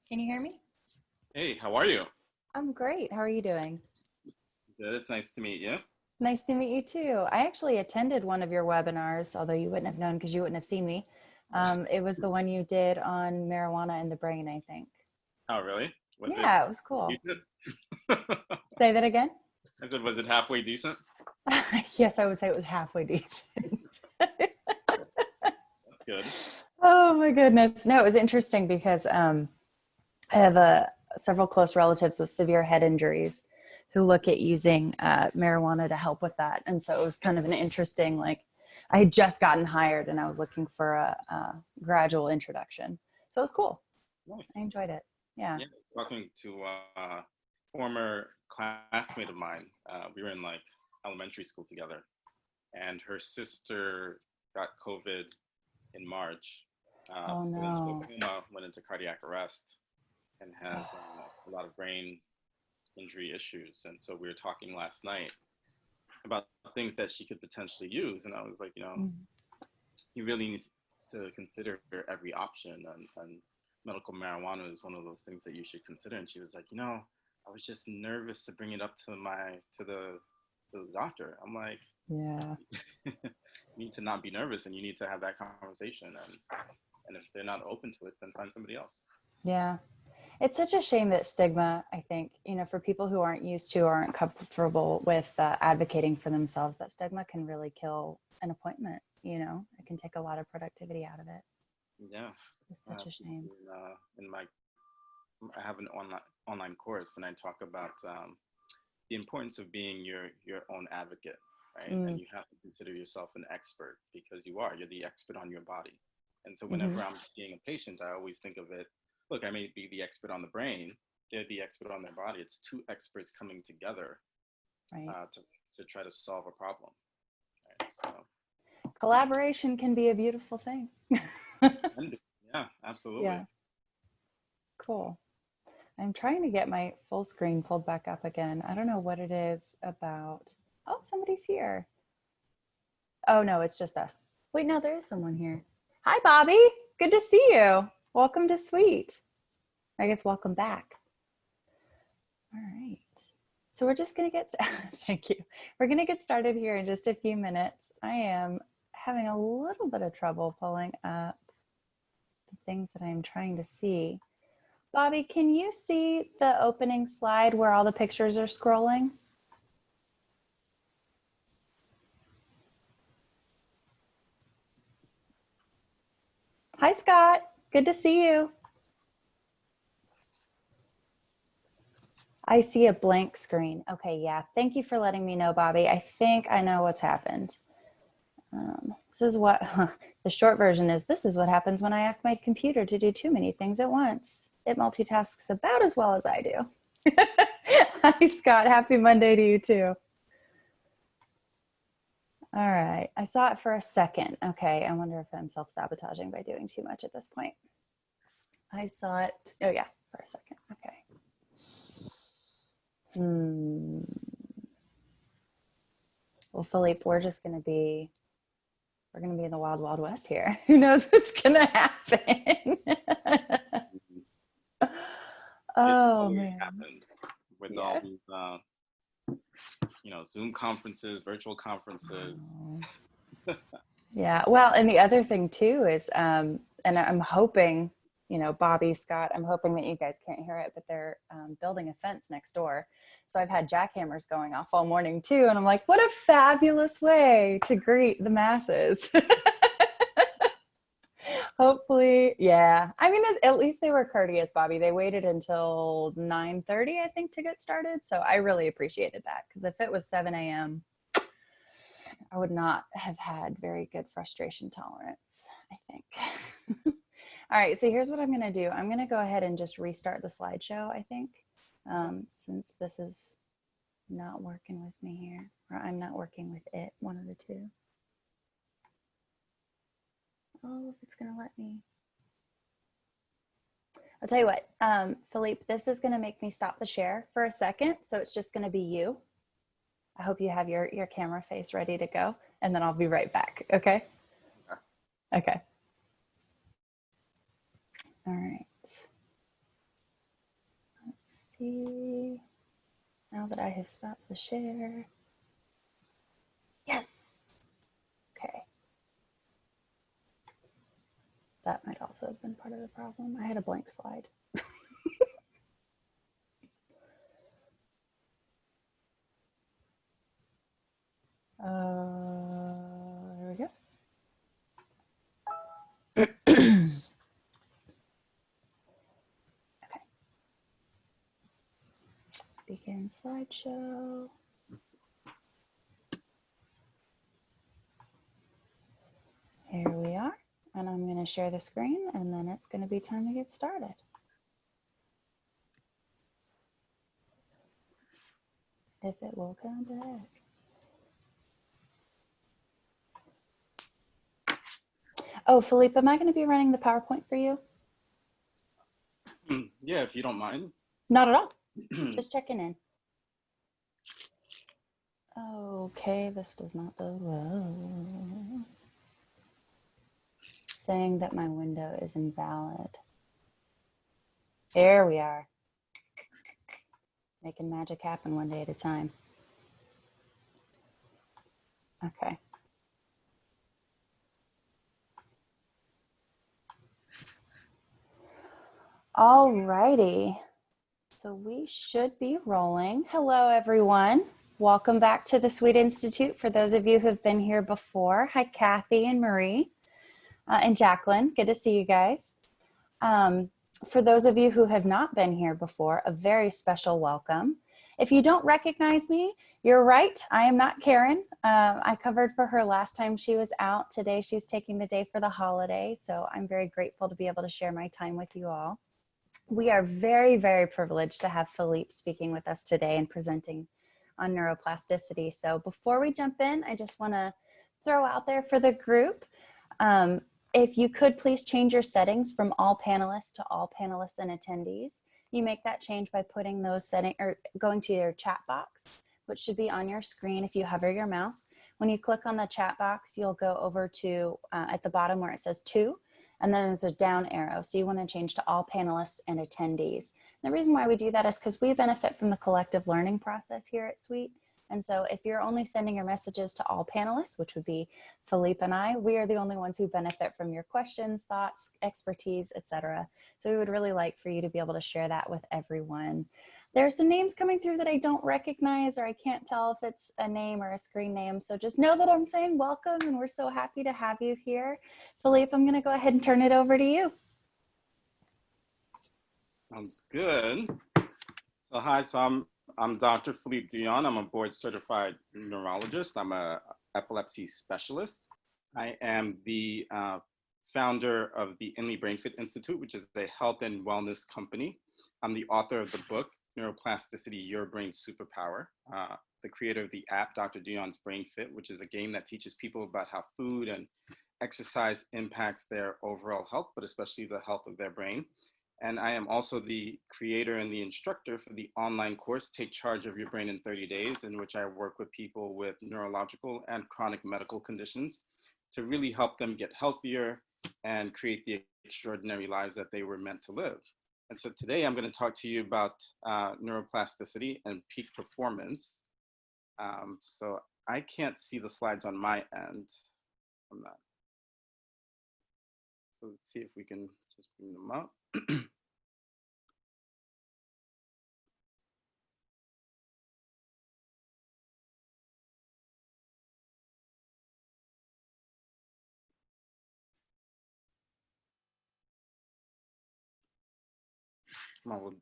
Can you hear me? Hey, how are you? I'm great. How are you doing? Good, it's nice to meet you. Nice to meet you too. I actually attended one of your webinars, although you wouldn't have known because you wouldn't have seen me. It was the one you did on marijuana in the brain, I think. Oh, really? Was it Yeah, it was cool. decent? Say that again? I said, was it halfway decent? Yes, I would say it was halfway decent. That's good. Oh my goodness. No, it was interesting because I have several close relatives with severe head injuries who look at using marijuana to help with that. And so it was kind of an interesting, like, I had just gotten hired and I was looking for a gradual introduction. So it was cool. Nice. I enjoyed it. Yeah. Yeah, talking to a former classmate of mine. We were in like elementary school together, and her sister got COVID in March. Oh Went into no. a coma, went into cardiac arrest, and has a lot of brain injury issues. And so we were talking last night about things that she could potentially use. And I was like, you really need to consider every option. And medical marijuana is one of those things that you should consider. And she was like, I was just nervous to bring it up to the doctor. I'm like, Yeah. you need to not be nervous, and you need to have that conversation. And if they're not open to it, then find somebody else. Yeah. It's such a shame that stigma, I think, for people who aren't used to or aren't comfortable with advocating for themselves, that stigma can really kill an appointment. It can take a lot of productivity out of it. Yeah. It's such a shame. I have an online course, and I talk about the importance of being your own advocate, right? And you have to consider yourself an expert, because you're the expert on your body. And so whenever I'm seeing a patient, I always think of it, look, I may be the expert on the brain, they're the expert on their body. It's two experts coming together, right. To try to solve a problem. Right? So collaboration can be a beautiful thing. Yeah, absolutely. Yeah. Cool. I'm trying to get my full screen pulled back up again. I don't know what it is about. Oh, somebody's here. Oh, no, it's just us. Wait, no, there is someone here. Hi, Bobby. Good to see you. Welcome to Suite. I guess welcome back. All right. So we're just going to get, thank you. We're going to get started here in just a few minutes. I am having a little bit of trouble pulling up the things that I'm trying to see. Bobby, can you see the opening slide where all the pictures are scrolling? Hi, Scott. Good to see you. I see a blank screen. Okay, yeah. Thank you for letting me know, Bobby. I think I know what's happened. This is what, the short version is, this is what happens when I ask my computer to do too many things at once. It multitasks about as well as I do. Hi, Scott. Happy Monday to you too. All right. I saw it for a second. Okay. I wonder if I'm self-sabotaging by doing too much at this point. I saw it. Oh yeah, for a second. Okay. Well, Philippe, we're going to be in the wild, wild west here. Who knows what's going to happen? Oh, man. Happened with all these, Zoom conferences, virtual conferences. Yeah. Well, and the other thing too is, and I'm hoping, Bobby, Scott, I'm hoping that you guys can't hear it, but they're building a fence next door. So I've had jackhammers going off all morning too. And I'm like, what a fabulous way to greet the masses. Hopefully, yeah. I mean, at least they were courteous, Bobby. They waited until 9:30, I think, to get started. So I really appreciated that, because if it was 7 a.m., I would not have had very good frustration tolerance, I think. All right, so here's what I'm going to do. I'm going to go ahead and just restart the slideshow, I think, since this is not working with me here, or I'm not working with it, one of the two. Oh, if it's going to let me. I'll tell you what, Philippe, this is going to make me stop the share for a second. So it's just going to be you. I hope you have your camera face ready to go, and then I'll be right back. Okay. Okay. All right. see. Now that I have stopped the share. Yes. Okay. That might also have been part of the problem. I had a blank slide. There we go. Okay. Begin slideshow. Here we are. And I'm going to share the screen, and then it's going to be time to get started. If it will come back. Oh, Philippe, am I going to be running the PowerPoint for you? Yeah, if you don't mind. Not at all. Just checking in. Okay, this does not bode well. Saying that my window is invalid. Here we are. Making magic happen one day at a time. Okay. All righty. So we should be rolling. Hello, everyone. Welcome back to the Sweet Institute. For those of you who've been here before, hi, Kathy and Marie and Jacqueline. Good to see you guys. For those of you who have not been here before, a very special welcome. If you don't recognize me, you're right. I am not Karen. I covered for her last time she was out. Today she's taking the day for the holiday, so I'm very grateful to be able to share my time with you all. We are very, very privileged to have Philippe speaking with us today and presenting on neuroplasticity. So before we jump in, I just want to throw out there for the group, if you could please change your settings from all panelists to all panelists and attendees. You make that change by putting those settings or going to your chat box, which should be on your screen if you hover your mouse. When you click on the chat box, you'll go over to at the bottom where it says to, and then there's a down arrow. So you want to change to all panelists and attendees. And the reason why we do that is because we benefit from the collective learning process here at Sweet. And so if you're only sending your messages to all panelists, which would be Philippe and I, we are the only ones who benefit from your questions, thoughts, expertise, etc. So we would really like for you to be able to share that with everyone. There are some names coming through that I don't recognize, or I can't tell if it's a name or a screen name. So just know that I'm saying welcome, and we're so happy to have you here. Philippe, I'm going to go ahead and turn it over to you. Sounds good. So hi, so I'm Dr. Philippe Dion. I'm a board certified neurologist. I'm a epilepsy specialist. I am the founder of the Inley BrainFit Institute, which is a health and wellness company. I'm the author of the book, Neuroplasticity, Your Brain Superpower, the creator of the app, Dr. Dion's Brain Fit, which is a game that teaches people about how food and exercise impacts their overall health, but especially the health of their brain. And I am also the creator and the instructor for the online course, Take Charge of Your Brain in 30 Days, in which I work with people with neurological and chronic medical conditions to really help them get healthier and create the extraordinary lives that they were meant to live. And so today I'm going to talk to you about neuroplasticity and peak performance. So I can't see the slides on my end. I'm not. So let's see if we can just bring them up. Well,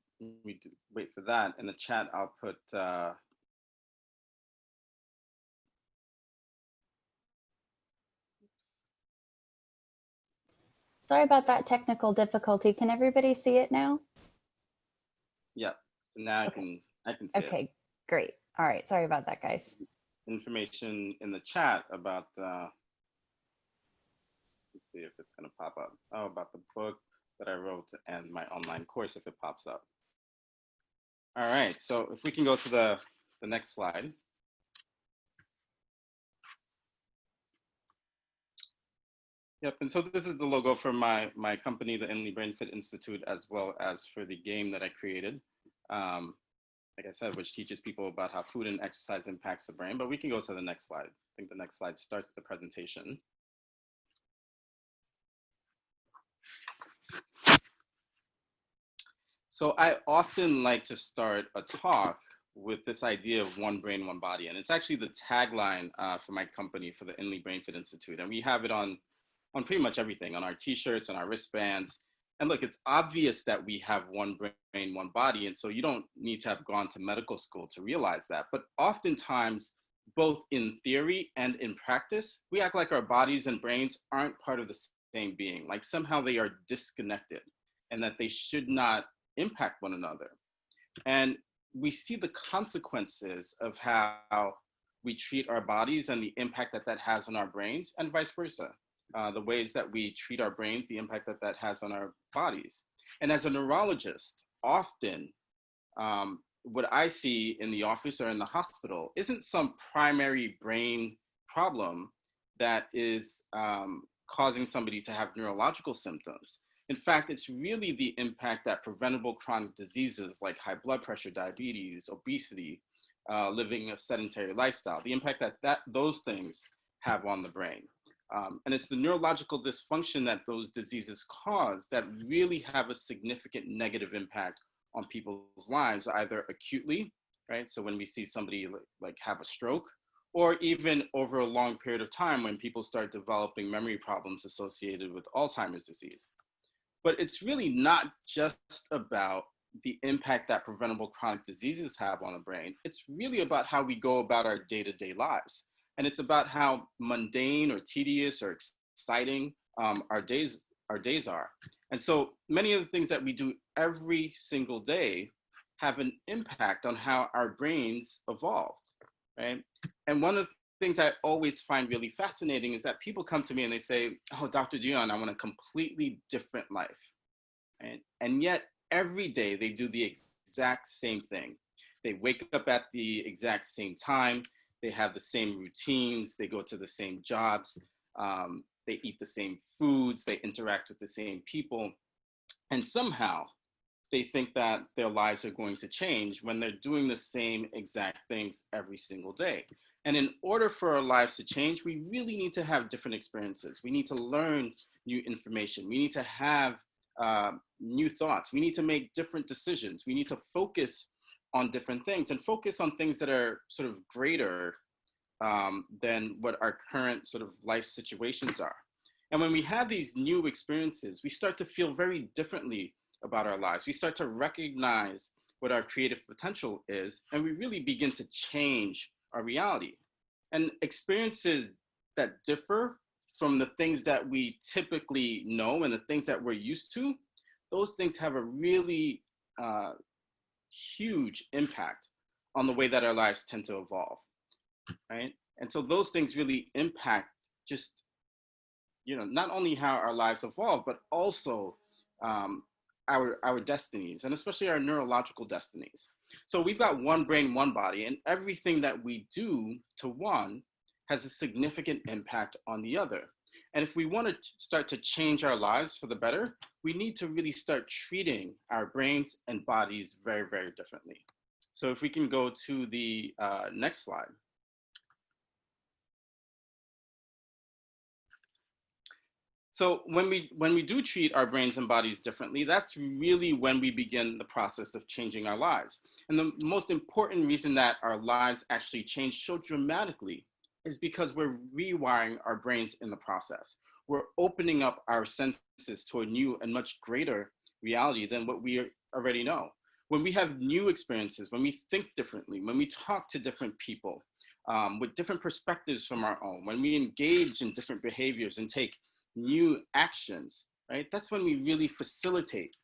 we wait for that. In the chat, I'll put Sorry about that technical difficulty. Can everybody see it now? yeah. So now okay. I can see it. Okay, great. All right. Sorry about that, guys. Information in the chat about let's see if it's going to pop up. Oh, about the book that I wrote and my online course if it pops up. All right. So if we can go to the next slide. Yep, and so this is the logo for my company, the Inley BrainFit Institute, as well as for the game that I created. like I said, which teaches people about how food and exercise impacts the brain. But we can go to the next slide. I think the next slide starts the presentation. So I often like to start a talk with this idea of one brain, one body. And it's actually the tagline for my company, for the Inley Brain Fit Institute. And we have it on pretty much everything, on our t-shirts, on our wristbands. And look, it's obvious that we have one brain, one body. And so you don't need to have gone to medical school to realize that. But oftentimes, both in theory and in practice, we act like our bodies and brains aren't part of the same being, like somehow they are disconnected and that they should not impact one another. And we see the consequences of how we treat our bodies and the impact that that has on our brains, and vice versa. The ways that we treat our brains, the impact that that has on our bodies. And as a neurologist, often what I see in the office or in the hospital isn't some primary brain problem that is causing somebody to have neurological symptoms. In fact, it's really the impact that preventable chronic diseases like high blood pressure, diabetes, obesity, living a sedentary lifestyle, the impact that those things have on the brain. And it's the neurological dysfunction that those diseases cause that really have a significant negative impact on people's lives, either acutely, right? So when we see somebody like have a stroke, or even over a long period of time when people start developing memory problems associated with Alzheimer's disease. But it's really not just about the impact that preventable chronic diseases have on the brain. It's really about how we go about our day-to-day lives. And it's about how mundane or tedious or exciting our days are. And so many of the things that we do every single day have an impact on how our brains evolve, right? And one of the things I always find really fascinating is that people come to me and they say, oh, Dr. Dion, I want a completely different life. Right? And yet every day they do the exact same thing. They wake up at the exact same time. They have the same routines. They go to the same jobs. They eat the same foods. They interact with the same people. And somehow they think that their lives are going to change when they're doing the same exact things every single day. And in order for our lives to change, we really need to have different experiences. We need to learn new information. We need to have new thoughts. We need to make different decisions. We need to focus on different things and focus on things that are sort of greater than what our current sort of life situations are. And when we have these new experiences, we start to feel very differently about our lives. We start to recognize what our creative potential is, and we really begin to change our reality. And experiences that differ from the things that we typically know and the things that we're used to, those things have a really huge impact on the way that our lives tend to evolve, right? And so those things really impact just, not only how our lives evolve, but also our destinies, and especially our neurological destinies. So we've got one brain, one body, and everything that we do to one has a significant impact on the other. And if we want to start to change our lives for the better, we need to really start treating our brains and bodies very, very differently. So if we can go to the next slide. So when we do treat our brains and bodies differently, that's really when we begin the process of changing our lives. And the most important reason that our lives actually change so dramatically is because we're rewiring our brains in the process. We're opening up our senses to a new and much greater reality than what we already know. When we have new experiences, when we think differently, when we talk to different people with different perspectives from our own, when we engage in different behaviors and take new actions, right? That's when we really facilitate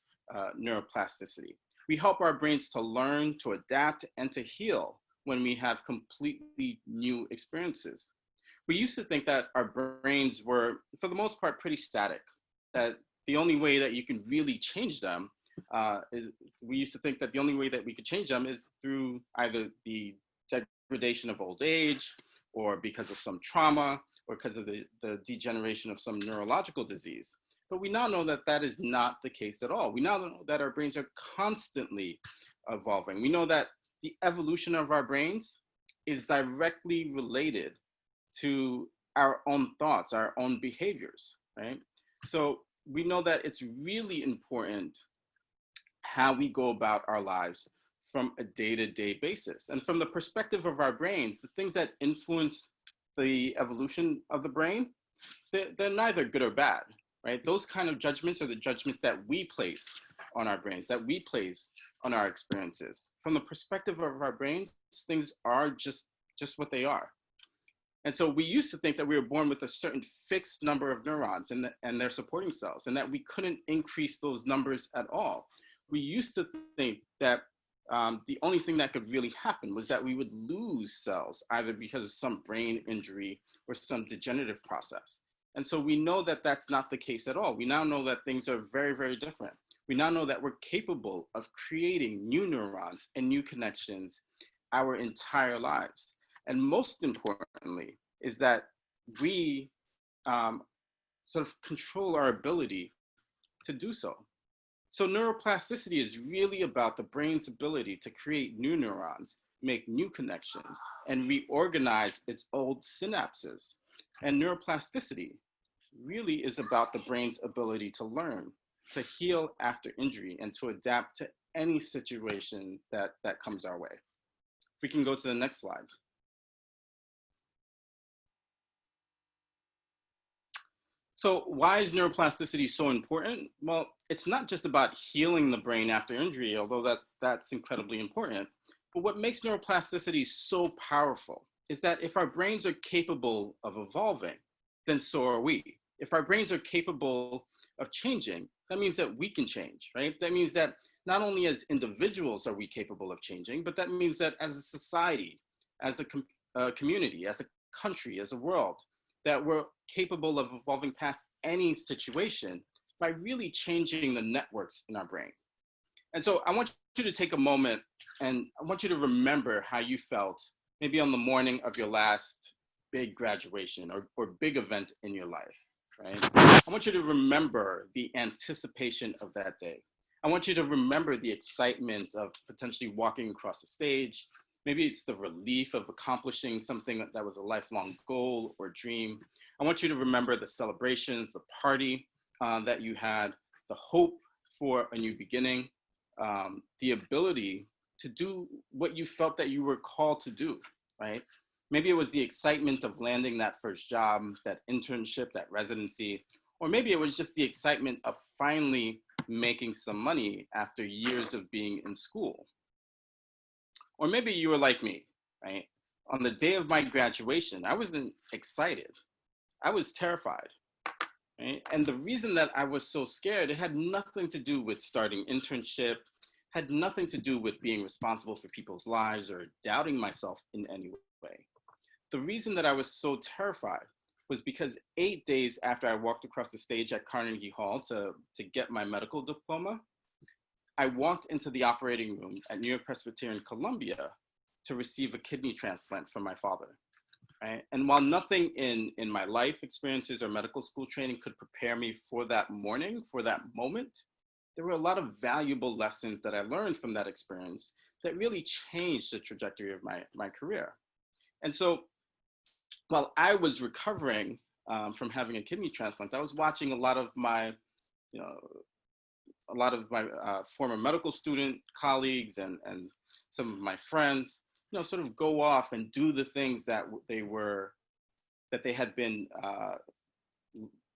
neuroplasticity. We help our brains to learn, to adapt, and to heal when we have completely new experiences. We used to think that our brains were, for the most part, pretty static, that the only way that you can really change them we used to think that the only way that we could change them is through either the degradation of old age, or because of some trauma, or because of the degeneration of some neurological disease. But we now know that that is not the case at all. We now know that our brains are constantly evolving. We know that the evolution of our brains is directly related to our own thoughts, our own behaviors, right? So we know that it's really important how we go about our lives from a day-to-day basis. And from the perspective of our brains, the things that influence the evolution of the brain, they're neither good or bad, right? Those kind of judgments are the judgments that we place on our brains, that we place on our experiences. From the perspective of our brains, things are just what they are. And so we used to think that we were born with a certain fixed number of neurons and their supporting cells, and that we couldn't increase those numbers at all. We used to think that the only thing that could really happen was that we would lose cells, either because of some brain injury or some degenerative process. And so we know that that's not the case at all. We now know that things are very, very different. We now know that we're capable of creating new neurons and new connections our entire lives. And most importantly is that we sort of control our ability to do so. So neuroplasticity is really about the brain's ability to create new neurons, make new connections, and reorganize its old synapses. And neuroplasticity really is about the brain's ability to learn, to heal after injury, and to adapt to any situation that comes our way. If we can go to the next slide. So why is neuroplasticity so important? Well, it's not just about healing the brain after injury, although that's incredibly important. But what makes neuroplasticity so powerful is that if our brains are capable of evolving, then so are we. If our brains are capable of changing, that means that we can change, right? That means that not only as individuals are we capable of changing, but that means that as a society, as a community, as a country, as a world, that we're capable of evolving past any situation by really changing the networks in our brain. And so I want you to take a moment and I want you to remember how you felt maybe on the morning of your last big graduation or big event in your life, right? I want you to remember the anticipation of that day. I want you to remember the excitement of potentially walking across the stage. Maybe it's the relief of accomplishing something that was a lifelong goal or dream. I want you to remember the celebrations, the party that you had, the hope for a new beginning, the ability to do what you felt that you were called to do, right? Maybe it was the excitement of landing that first job, that internship, that residency, or maybe it was just the excitement of finally making some money after years of being in school. Or maybe you were like me, right? On the day of my graduation, I wasn't excited. I was terrified, right? And the reason that I was so scared, it had nothing to do with starting internship, had nothing to do with being responsible for people's lives or doubting myself in any way. The reason that I was so terrified was because 8 days after I walked across the stage at Carnegie Hall to get my medical diploma, I walked into the operating room at New York Presbyterian Columbia to receive a kidney transplant from my father, right? And while nothing in my life experiences or medical school training could prepare me for that morning, for that moment, there were a lot of valuable lessons that I learned from that experience that really changed the trajectory of my career. And so while I was recovering from having a kidney transplant, I was watching a lot of my former medical student colleagues and some of my friends, sort of go off and do the things that they had been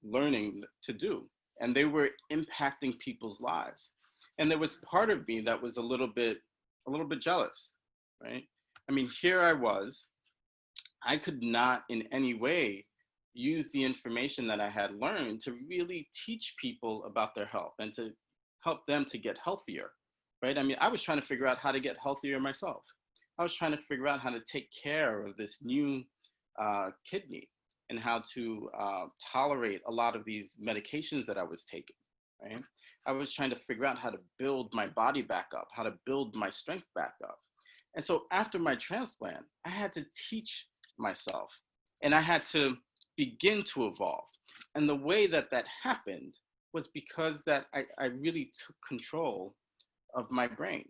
learning to do, and they were impacting people's lives. And there was part of me that was a little bit jealous, right? I mean, here I was, I could not in any way use the information that I had learned to really teach people about their health and to help them to get healthier, right? I mean, I was trying to figure out how to get healthier myself. I was trying to figure out how to take care of this new kidney and how to tolerate a lot of these medications that I was taking, right? I was trying to figure out how to build my body back up, how to build my strength back up. And so after my transplant, I had to teach myself and I had to begin to evolve. And the way that happened was because that I really took control of my brain.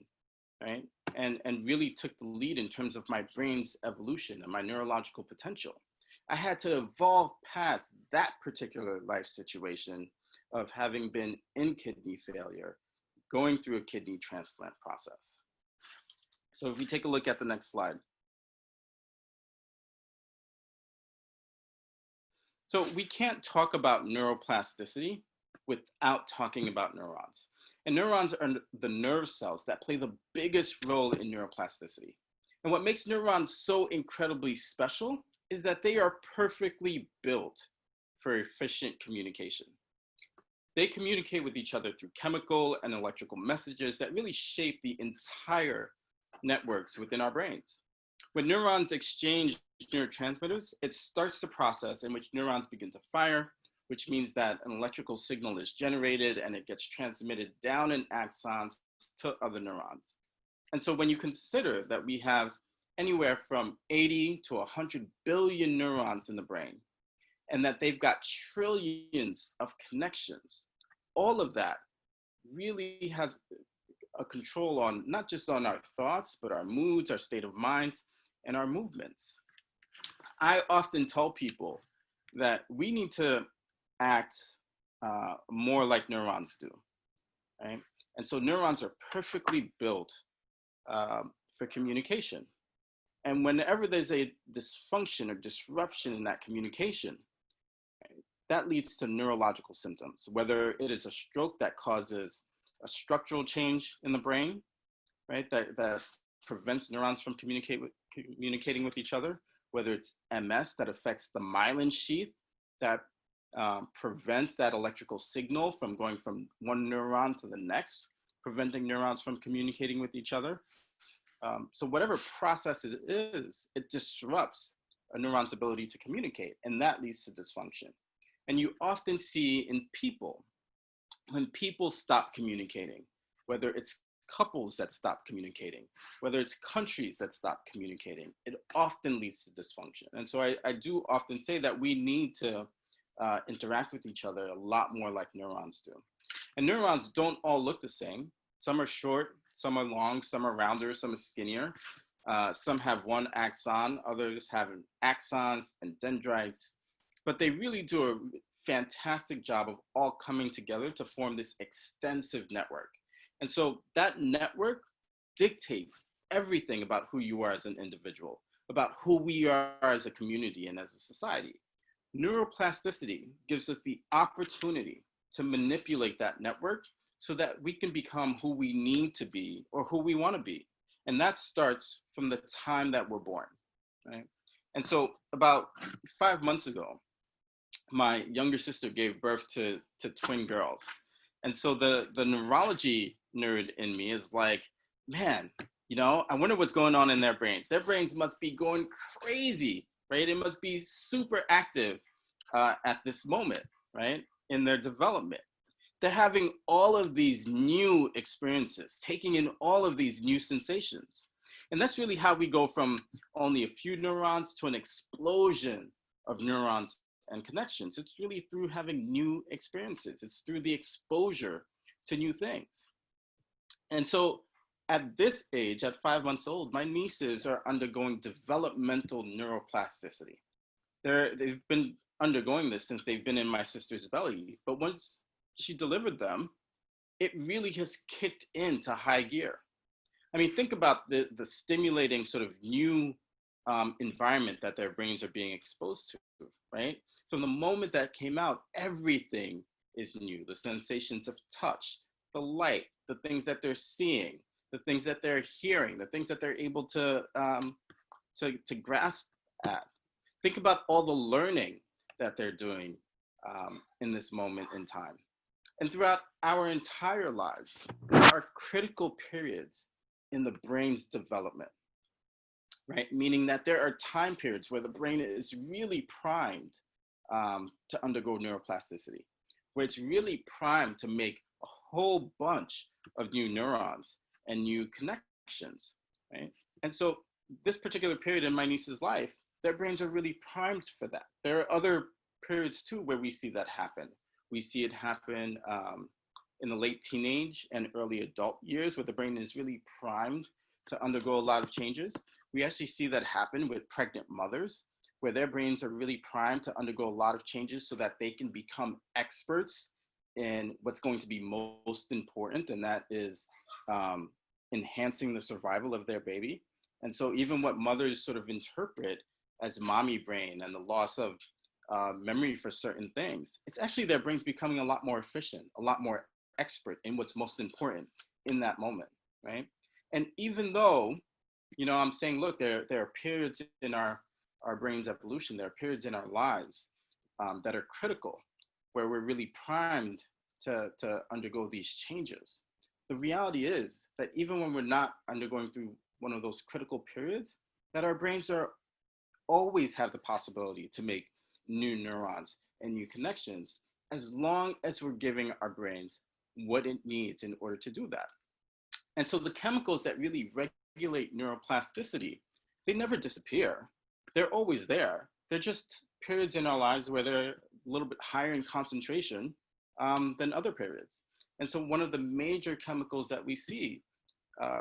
right? And really took the lead in terms of my brain's evolution and my neurological potential. I had to evolve past that particular life situation of having been in kidney failure, going through a kidney transplant process. So if we take a look at the next slide. So we can't talk about neuroplasticity without talking about neurons. And neurons are the nerve cells that play the biggest role in neuroplasticity. And what makes neurons so incredibly special is that they are perfectly built for efficient communication. They communicate with each other through chemical and electrical messages that really shape the entire networks within our brains. When neurons exchange neurotransmitters, it starts the process in which neurons begin to fire, which means that an electrical signal is generated and it gets transmitted down in axons to other neurons. And so when you consider that we have anywhere from 80 to 100 billion neurons in the brain, and that they've got trillions of connections, all of that really has a control on not just on our thoughts, but our moods, our state of mind, and our movements. I often tell people that we need to act more like neurons do, right? And so neurons are perfectly built for communication. And whenever there's a dysfunction or disruption in that communication, right, that leads to neurological symptoms, whether it is a stroke that causes a structural change in the brain, right, that prevents neurons from communicating with each other, whether it's MS that affects the myelin sheath that prevents that electrical signal from going from one neuron to the next, preventing neurons from communicating with each other. So whatever process it is, it disrupts a neuron's ability to communicate, and that leads to dysfunction. And you often see in people, when people stop communicating, whether it's couples that stop communicating, whether it's countries that stop communicating, it often leads to dysfunction. And so I do often say that we need to interact with each other a lot more like neurons do. And neurons don't all look the same. Some are short, some are long, some are rounder, some are skinnier. Some have one axon, others have axons and dendrites, but they really do a fantastic job of all coming together to form this extensive network. And so that network dictates everything about who you are as an individual, about who we are as a community and as a society. Neuroplasticity gives us the opportunity to manipulate that network so that we can become who we need to be or who we want to be. And that starts from the time that we're born, right? And so about 5 months ago, my younger sister gave birth to twin girls. And so the neurology nerd in me is like, man, you know, I wonder what's going on in their brains. Their brains must be going crazy, right? It must be super active at this moment, right? In their development. They're having all of these new experiences, taking in all of these new sensations. And that's really how we go from only a few neurons to an explosion of neurons and connections. It's really through having new experiences. It's through the exposure to new things. And so at this age, at 5 months old, my nieces are undergoing developmental neuroplasticity. They've been undergoing this since they've been in my sister's belly. But once she delivered them, it really has kicked into high gear. I mean, think about the stimulating sort of new environment that their brains are being exposed to, right? From the moment that came out, everything is new. The sensations of touch, the light, the things that they're seeing, the things that they're hearing, the things that they're able to grasp at. Think about all the learning that they're doing in this moment in time. And throughout our entire lives, there are critical periods in the brain's development, right? Meaning that there are time periods where the brain is really primed to undergo neuroplasticity, where it's really primed to make a whole bunch of new neurons and new connections, right? And so this particular period in my niece's life, their brains are really primed for that. There are other periods too where we see that happen. We see it happen in the late teenage and early adult years, where the brain is really primed to undergo a lot of changes. We actually see that happen with pregnant mothers, where their brains are really primed to undergo a lot of changes so that they can become experts in what's going to be most important, and that is enhancing the survival of their baby. And so even what mothers sort of interpret as mommy brain and the loss of memory for certain things, it's actually their brains becoming a lot more efficient, a lot more expert in what's most important in that moment, right? And even though, I'm saying, look, there are periods in our brain's evolution, there are periods in our lives that are critical, where we're really primed to undergo these changes. The reality is that even when we're not undergoing through one of those critical periods, that our brains are always have the possibility to make new neurons and new connections, as long as we're giving our brains what it needs in order to do that. And so the chemicals that really regulate neuroplasticity, they never disappear. They're always there. They're just periods in our lives where they're a little bit higher in concentration than other periods. And so one of the major chemicals that we see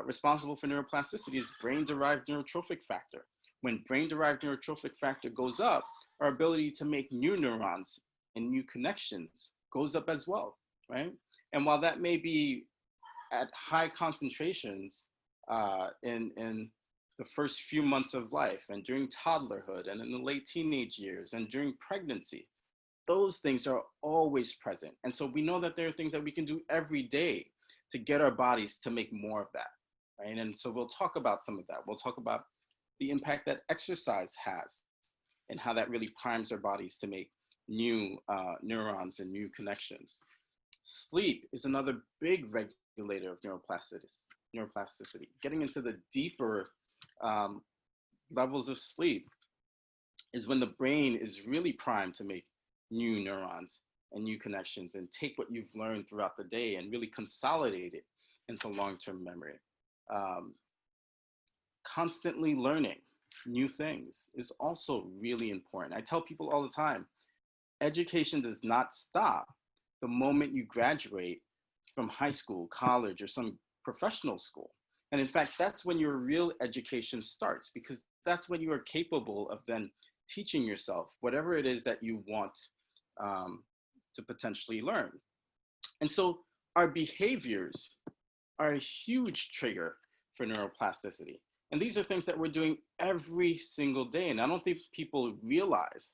responsible for neuroplasticity is brain-derived neurotrophic factor. When brain-derived neurotrophic factor goes up, our ability to make new neurons and new connections goes up as well, right? And while that may be at high concentrations in the first few months of life and during toddlerhood and in the late teenage years and during pregnancy, those things are always present. And so we know that there are things that we can do every day to get our bodies to make more of that, right? And so we'll talk about some of that. We'll talk about the impact that exercise has and how that really primes our bodies to make new neurons and new connections. Sleep is another big regulator of neuroplasticity. Getting into the deeper levels of sleep is when the brain is really primed to make new neurons and new connections and take what you've learned throughout the day and really consolidate it into long-term memory. Constantly learning new things is also really important. I tell people all the time, education does not stop the moment you graduate from high school, college, or some professional school. And in fact, that's when your real education starts, because that's when you are capable of then teaching yourself whatever it is that you want to potentially learn. And so our behaviors are a huge trigger for neuroplasticity. And these are things that we're doing every single day. And I don't think people realize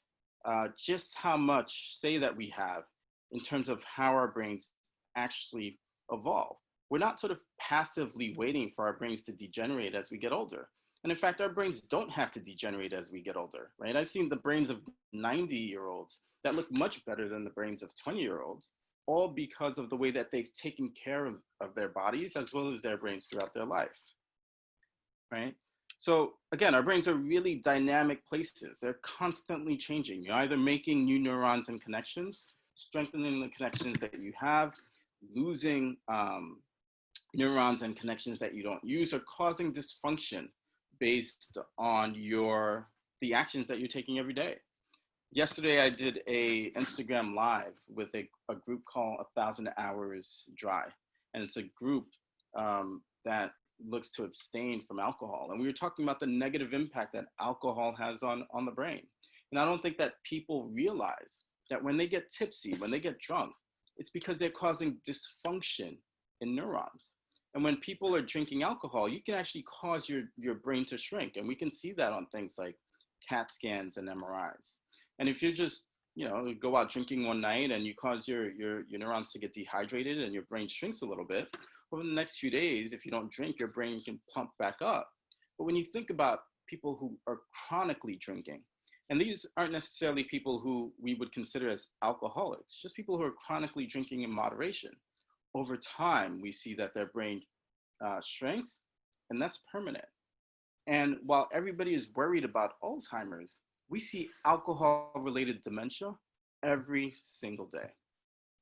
just how much say that we have in terms of how our brains actually evolve. We're not sort of passively waiting for our brains to degenerate as we get older. And in fact, our brains don't have to degenerate as we get older, right? I've seen the brains of 90-year-olds that look much better than the brains of 20-year-olds, all because of the way that they've taken care of their bodies as well as their brains throughout their life, right? So again, our brains are really dynamic places. They're constantly changing. You're either making new neurons and connections, strengthening the connections that you have, losing neurons and connections that you don't use, or causing dysfunction based on the actions that you're taking every day. Yesterday, I did a Instagram live with a group called 1,000 Hours Dry. And it's a group that looks to abstain from alcohol. And we were talking about the negative impact that alcohol has on the brain. And I don't think that people realize that when they get tipsy, when they get drunk, it's because they're causing dysfunction in neurons. And when people are drinking alcohol, you can actually cause your brain to shrink. And we can see that on things like CAT scans and MRIs. And if you just, go out drinking one night and you cause your neurons to get dehydrated and your brain shrinks a little bit, over the next few days, if you don't drink, your brain can plump back up. But when you think about people who are chronically drinking, and these aren't necessarily people who we would consider as alcoholics, just people who are chronically drinking in moderation, over time, we see that their brain shrinks, and that's permanent. And while everybody is worried about Alzheimer's, we see alcohol-related dementia every single day.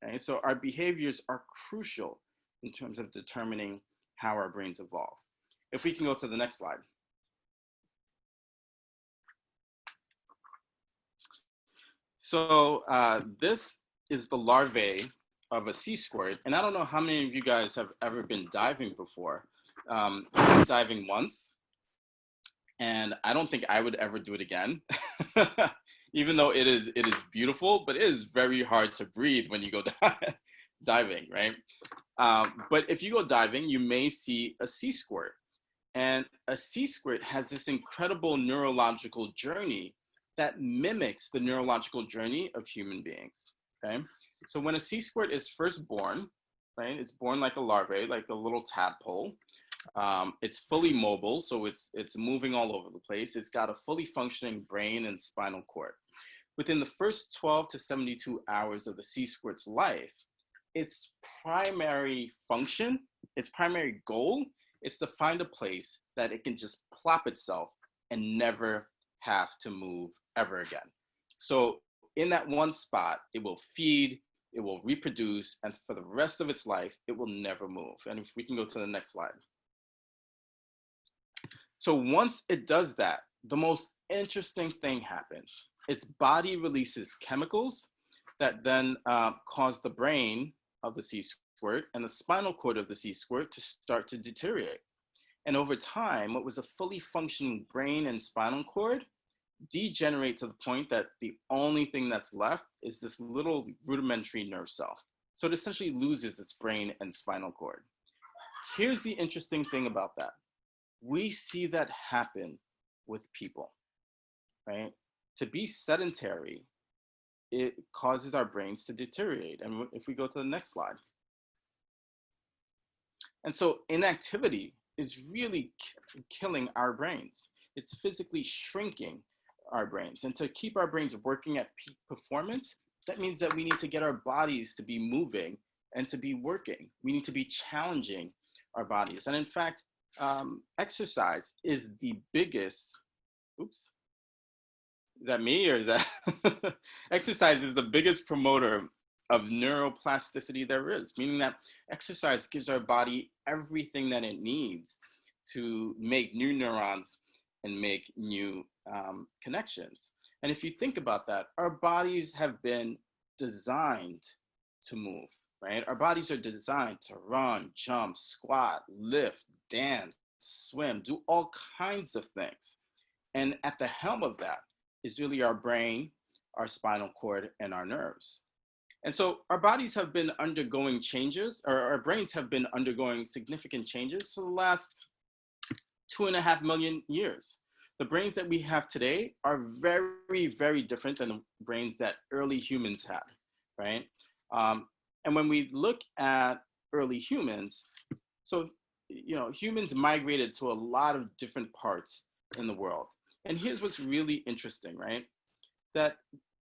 Okay? So our behaviors are crucial in terms of determining how our brains evolve. If we can go to the next slide. So this is the larvae of a sea squirt. And I don't know how many of you guys have ever been diving before. I went diving once, and I don't think I would ever do it again. Even though it is beautiful, but it is very hard to breathe when you go diving, right? But if you go diving, you may see a sea squirt. And a sea squirt has this incredible neurological journey that mimics the neurological journey of human beings, okay? So when a sea squirt is first born, right, it's born like a larvae, like a little tadpole. It's fully mobile, so it's moving all over the place. It's got a fully functioning brain and spinal cord. Within the first 12 to 72 hours of the sea squirt's life, its primary function, its primary goal, is to find a place that it can just plop itself and never have to move ever again. So in that one spot, it will feed, it will reproduce, and for the rest of its life, it will never move. And if we can go to the next slide. So once it does that, the most interesting thing happens. Its body releases chemicals that then cause the brain of the sea squirt and the spinal cord of the sea squirt to start to deteriorate. And over time, what was a fully functioning brain and spinal cord degenerate to the point that the only thing that's left is this little rudimentary nerve cell. So it essentially loses its brain and spinal cord. Here's the interesting thing about that. We see that happen with people, right? To be sedentary, it causes our brains to deteriorate. And if we go to the next slide. And so inactivity is really killing our brains. It's physically shrinking our brains. And to keep our brains working at peak performance, that means that we need to get our bodies to be moving and to be working. We need to be challenging our bodies. And in fact, exercise is the biggest, oops, is that me or is that? Exercise is the biggest promoter of neuroplasticity there is, meaning that exercise gives our body everything that it needs to make new neurons and make new connections. And if you think about that, our bodies have been designed to move, right? Our bodies are designed to run, jump, squat, lift, dance, swim, do all kinds of things. And at the helm of that is really our brain, our spinal cord, and our nerves. And so our bodies have been undergoing changes, or our brains have been undergoing significant changes for the last 2.5 million years. The brains that we have today are very, very different than the brains that early humans had, right? And when we look at early humans, so, humans migrated to a lot of different parts in the world. And here's what's really interesting, right? That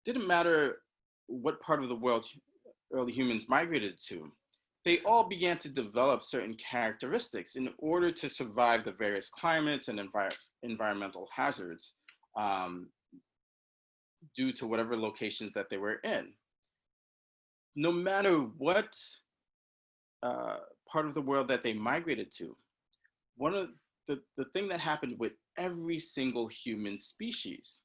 didn't matter what part of the world early humans migrated to, they all began to develop certain characteristics in order to survive the various climates and environmental hazards due to whatever locations that they were in. No matter what part of the world that they migrated to, one of the thing that happened with every single human species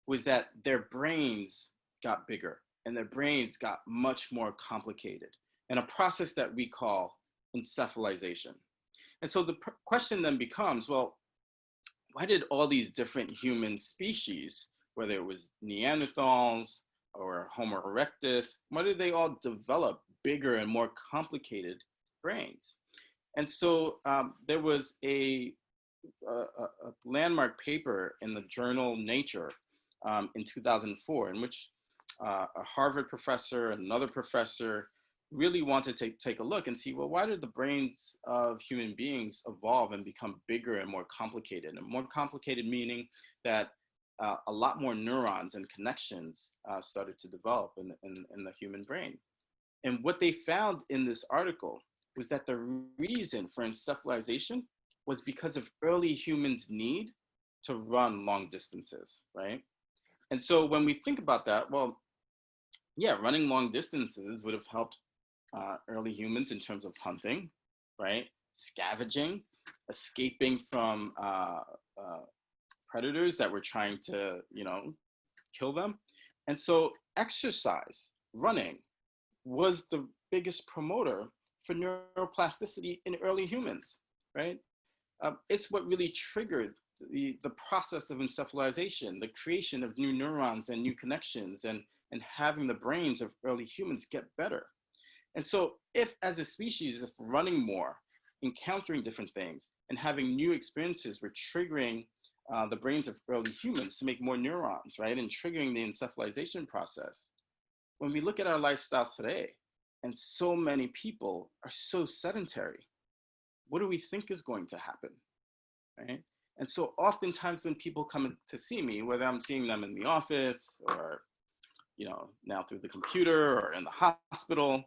was that their brains got bigger and their brains got much more complicated in a process that we call encephalization. And so the question then becomes, well, why did all these different human species, whether it was Neanderthals or Homo erectus, why did they all develop bigger and more complicated brains? And so there was a landmark paper in the journal Nature in 2004, in which a Harvard professor and another professor really wanted to take a look and see, well, why did the brains of human beings evolve and become bigger and more complicated? And more complicated meaning that a lot more neurons and connections started to develop in the human brain. And what they found in this article was that the reason for encephalization was because of early humans' need to run long distances, right? And so when we think about that, well, yeah, running long distances would have helped early humans in terms of hunting, right? Scavenging, escaping from predators that were trying to, kill them. And so exercise, running, was the biggest promoter for neuroplasticity in early humans, right? It's what really triggered the process of encephalization, the creation of new neurons and new connections, and having the brains of early humans get better. And so if as a species, if running more, encountering different things, and having new experiences were triggering the brains of early humans to make more neurons, right? And triggering the encephalization process. When we look at our lifestyles today, and so many people are so sedentary, what do we think is going to happen, right? And so oftentimes when people come to see me, whether I'm seeing them in the office or, now through the computer or in the hospital,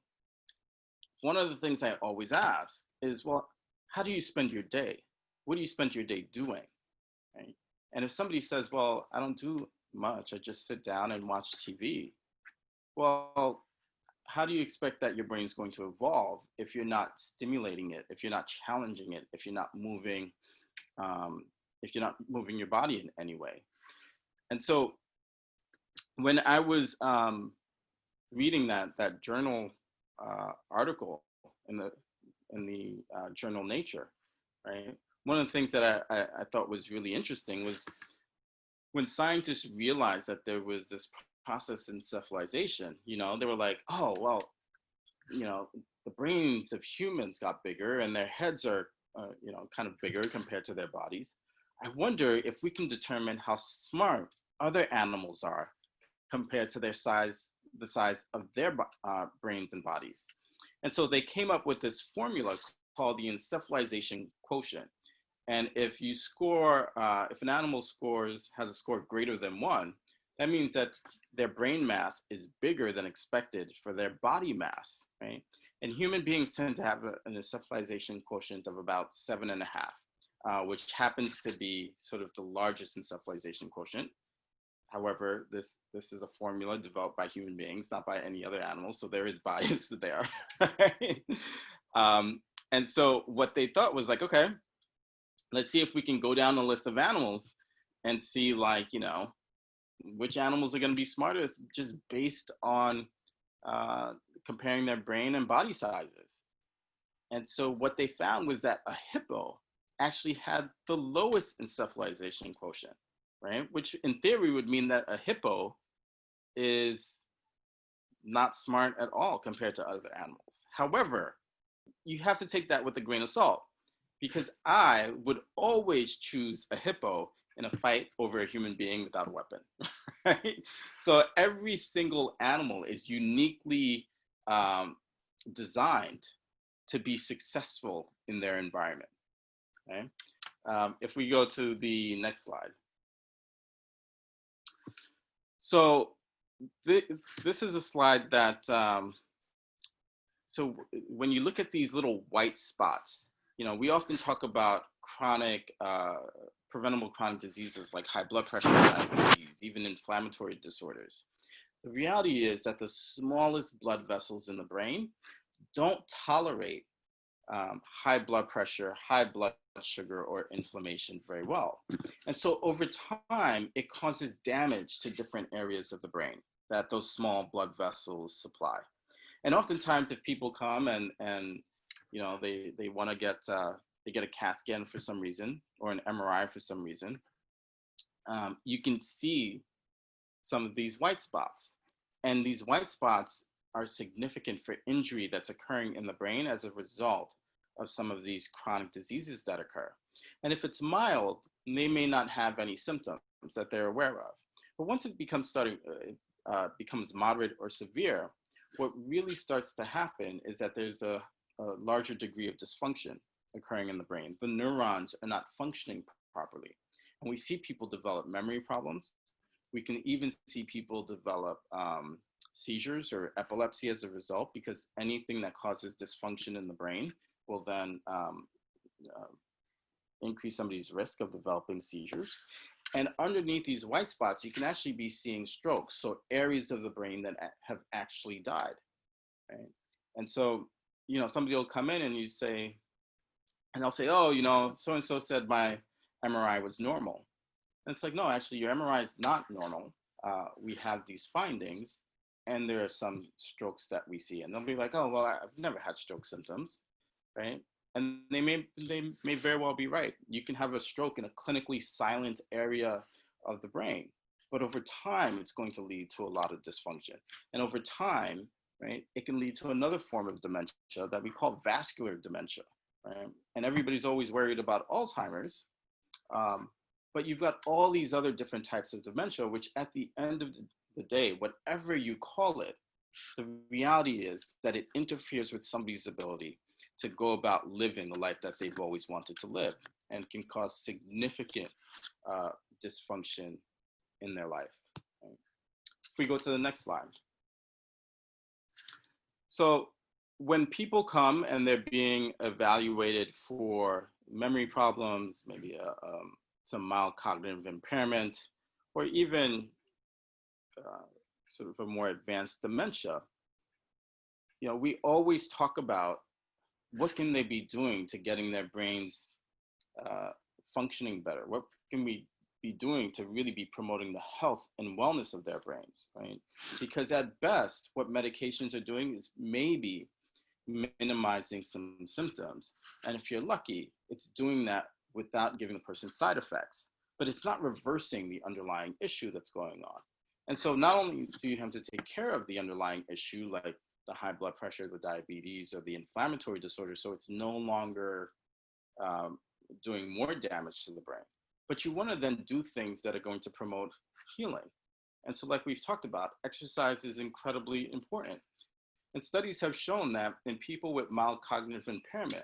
one of the things I always ask is, well, how do you spend your day? What do you spend your day doing, right? And if somebody says, well, I don't do much, I just sit down and watch TV. Well, how do you expect that your brain is going to evolve if you're not stimulating it, if you're not challenging it, if you're not moving, your body in any way? And so when I was reading that journal article in the journal Nature, right? One of the things that I thought was really interesting was when scientists realized that there was this process encephalization, they were like, oh, well, the brains of humans got bigger and their heads are, kind of bigger compared to their bodies. I wonder if we can determine how smart other animals are compared to the size of their brains and bodies. And so they came up with this formula called the Encephalization Quotient. And if you score, if an animal has a score greater than 1, that means that their brain mass is bigger than expected for their body mass, right? And human beings tend to have an encephalization quotient of about 7.5, which happens to be sort of the largest encephalization quotient. However, this is a formula developed by human beings, not by any other animals, so there is bias there. Right? And so what they thought was like, okay, let's see if we can go down a list of animals and see, like, which animals are going to be smartest just based on comparing their brain and body sizes. And so what they found was that a hippo actually had the lowest encephalization quotient, right? Which in theory would mean that a hippo is not smart at all compared to other animals. However, you have to take that with a grain of salt, because I would always choose a hippo in a fight over a human being without a weapon, right? So every single animal is uniquely designed to be successful in their environment, okay? If we go to the next slide. So this is a slide that, so when you look at these little white spots, we often talk about chronic, preventable chronic diseases like high blood pressure, diabetes, even inflammatory disorders. The reality is that the smallest blood vessels in the brain don't tolerate high blood pressure, high blood sugar, or inflammation very well. And so over time, it causes damage to different areas of the brain that those small blood vessels supply. And oftentimes if people come and they want to get, they get a CAT scan for some reason, or an MRI for some reason, you can see some of these white spots. And these white spots are significant for injury that's occurring in the brain as a result of some of these chronic diseases that occur. And if it's mild, they may not have any symptoms that they're aware of. But once it becomes becomes moderate or severe, what really starts to happen is that there's a larger degree of dysfunction occurring in the brain. The neurons are not functioning properly. And we see people develop memory problems. We can even see people develop seizures or epilepsy as a result, because anything that causes dysfunction in the brain will then increase somebody's risk of developing seizures. And underneath these white spots, you can actually be seeing strokes, so areas of the brain that have actually died, right? And so, somebody will come in and you say, and they'll say, oh, so-and-so said my MRI was normal. And it's like, no, actually your MRI is not normal. We have these findings, and there are some strokes that we see, and they'll be like, oh, well, I've never had stroke symptoms, right? And they may very well be right. You can have a stroke in a clinically silent area of the brain, but over time, it's going to lead to a lot of dysfunction. And over time, right, it can lead to another form of dementia that we call vascular dementia, right? And everybody's always worried about Alzheimer's, um, but you've got all these other different types of dementia, which at the end of the day, whatever you call it, the reality is that it interferes with somebody's ability to go about living the life that they've always wanted to live, and can cause significant uh, dysfunction in their life. Right? If we go to the next slide. So when people come and they're being evaluated for memory problems, maybe some mild cognitive impairment, or even sort of a more advanced dementia, we always talk about what can they be doing to getting their brains functioning better? What can we be doing to really be promoting the health and wellness of their brains, right? Because at best, what medications are doing is maybe minimizing some symptoms. And if you're lucky, it's doing that without giving the person side effects, but it's not reversing the underlying issue that's going on. And so not only do you have to take care of the underlying issue, like the high blood pressure, the diabetes, or the inflammatory disorder, so it's no longer doing more damage to the brain, but you want to then do things that are going to promote healing. And so, like we've talked about, exercise is incredibly important. And studies have shown that in people with mild cognitive impairment,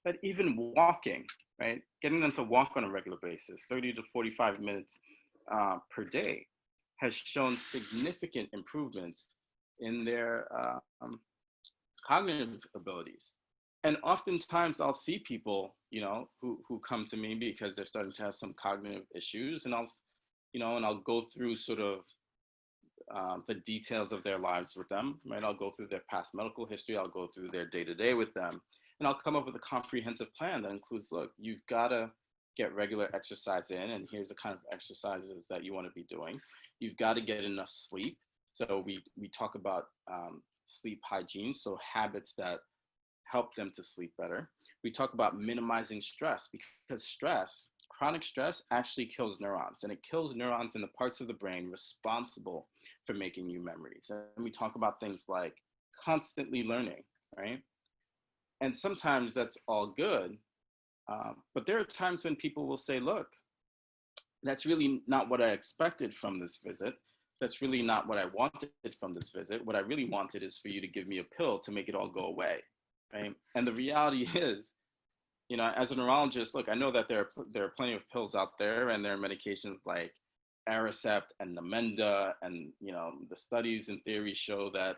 that even walking, right, getting them to walk on a regular basis, 30 to 45 minutes per day, has shown significant improvements in their cognitive abilities. And oftentimes I'll see people, who come to me because they're starting to have some cognitive issues, and I'll go through sort of the details of their lives with them, right? I'll go through their past medical history, I'll go through their day-to-day with them, and I'll come up with a comprehensive plan that includes, look, you've got to get regular exercise in, and here's the kind of exercises that you want to be doing. You've got to get enough sleep. So we talk about sleep hygiene, so habits that help them to sleep better. We talk about minimizing stress, because chronic stress actually kills neurons, and it kills neurons in the parts of the brain responsible for making new memories. And we talk about things like constantly learning, right? And sometimes that's all good, but there are times when people will say, look, that's really not what I expected from this visit. That's really not what I wanted from this visit. What I really wanted is for you to give me a pill to make it all go away, right? And the reality is, as a neurologist, look, I know that there are plenty of pills out there, and there are medications like Aricept and Namenda, and the studies and theory show that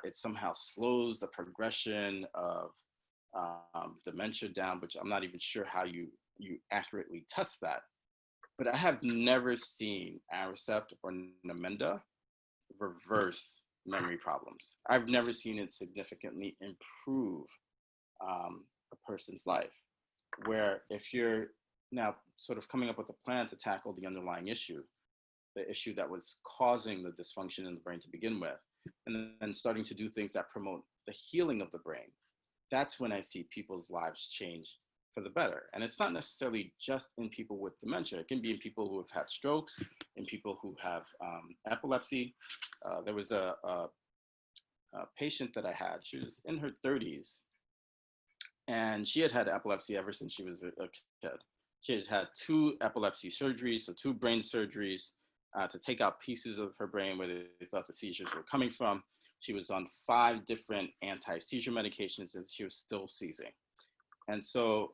it somehow slows the progression of dementia down, which I'm not even sure how you accurately test that. But I have never seen Aricept or Namenda reverse memory problems. I've never seen it significantly improve a person's life. Where if you're now sort of coming up with a plan to tackle the underlying issue, the issue that was causing the dysfunction in the brain to begin with, and then starting to do things that promote the healing of the brain, that's when I see people's lives change for the better. And it's not necessarily just in people with dementia. It can be in people who have had strokes, in people who have epilepsy. There was a patient that I had. She was in her 30s, and she had had epilepsy ever since she was a kid. She had had 2 epilepsy surgeries, so 2 brain surgeries to take out pieces of her brain where they thought the seizures were coming from. She was on 5 different anti-seizure medications, and she was still seizing. And so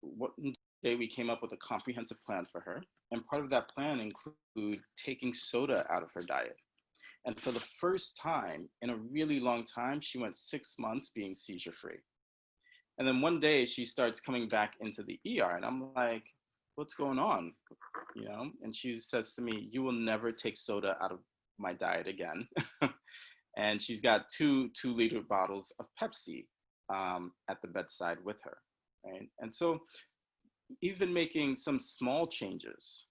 one day we came up with a comprehensive plan for her. And part of that plan included taking soda out of her diet. And for the first time in a really long time, she went 6 months being seizure-free. And then one day she starts coming back into the ER, and I'm like, what's going on? And she says to me, you will never take soda out of my diet again. And she's got 2-liter bottles of Pepsi at the bedside with her, right? And so even making some small changes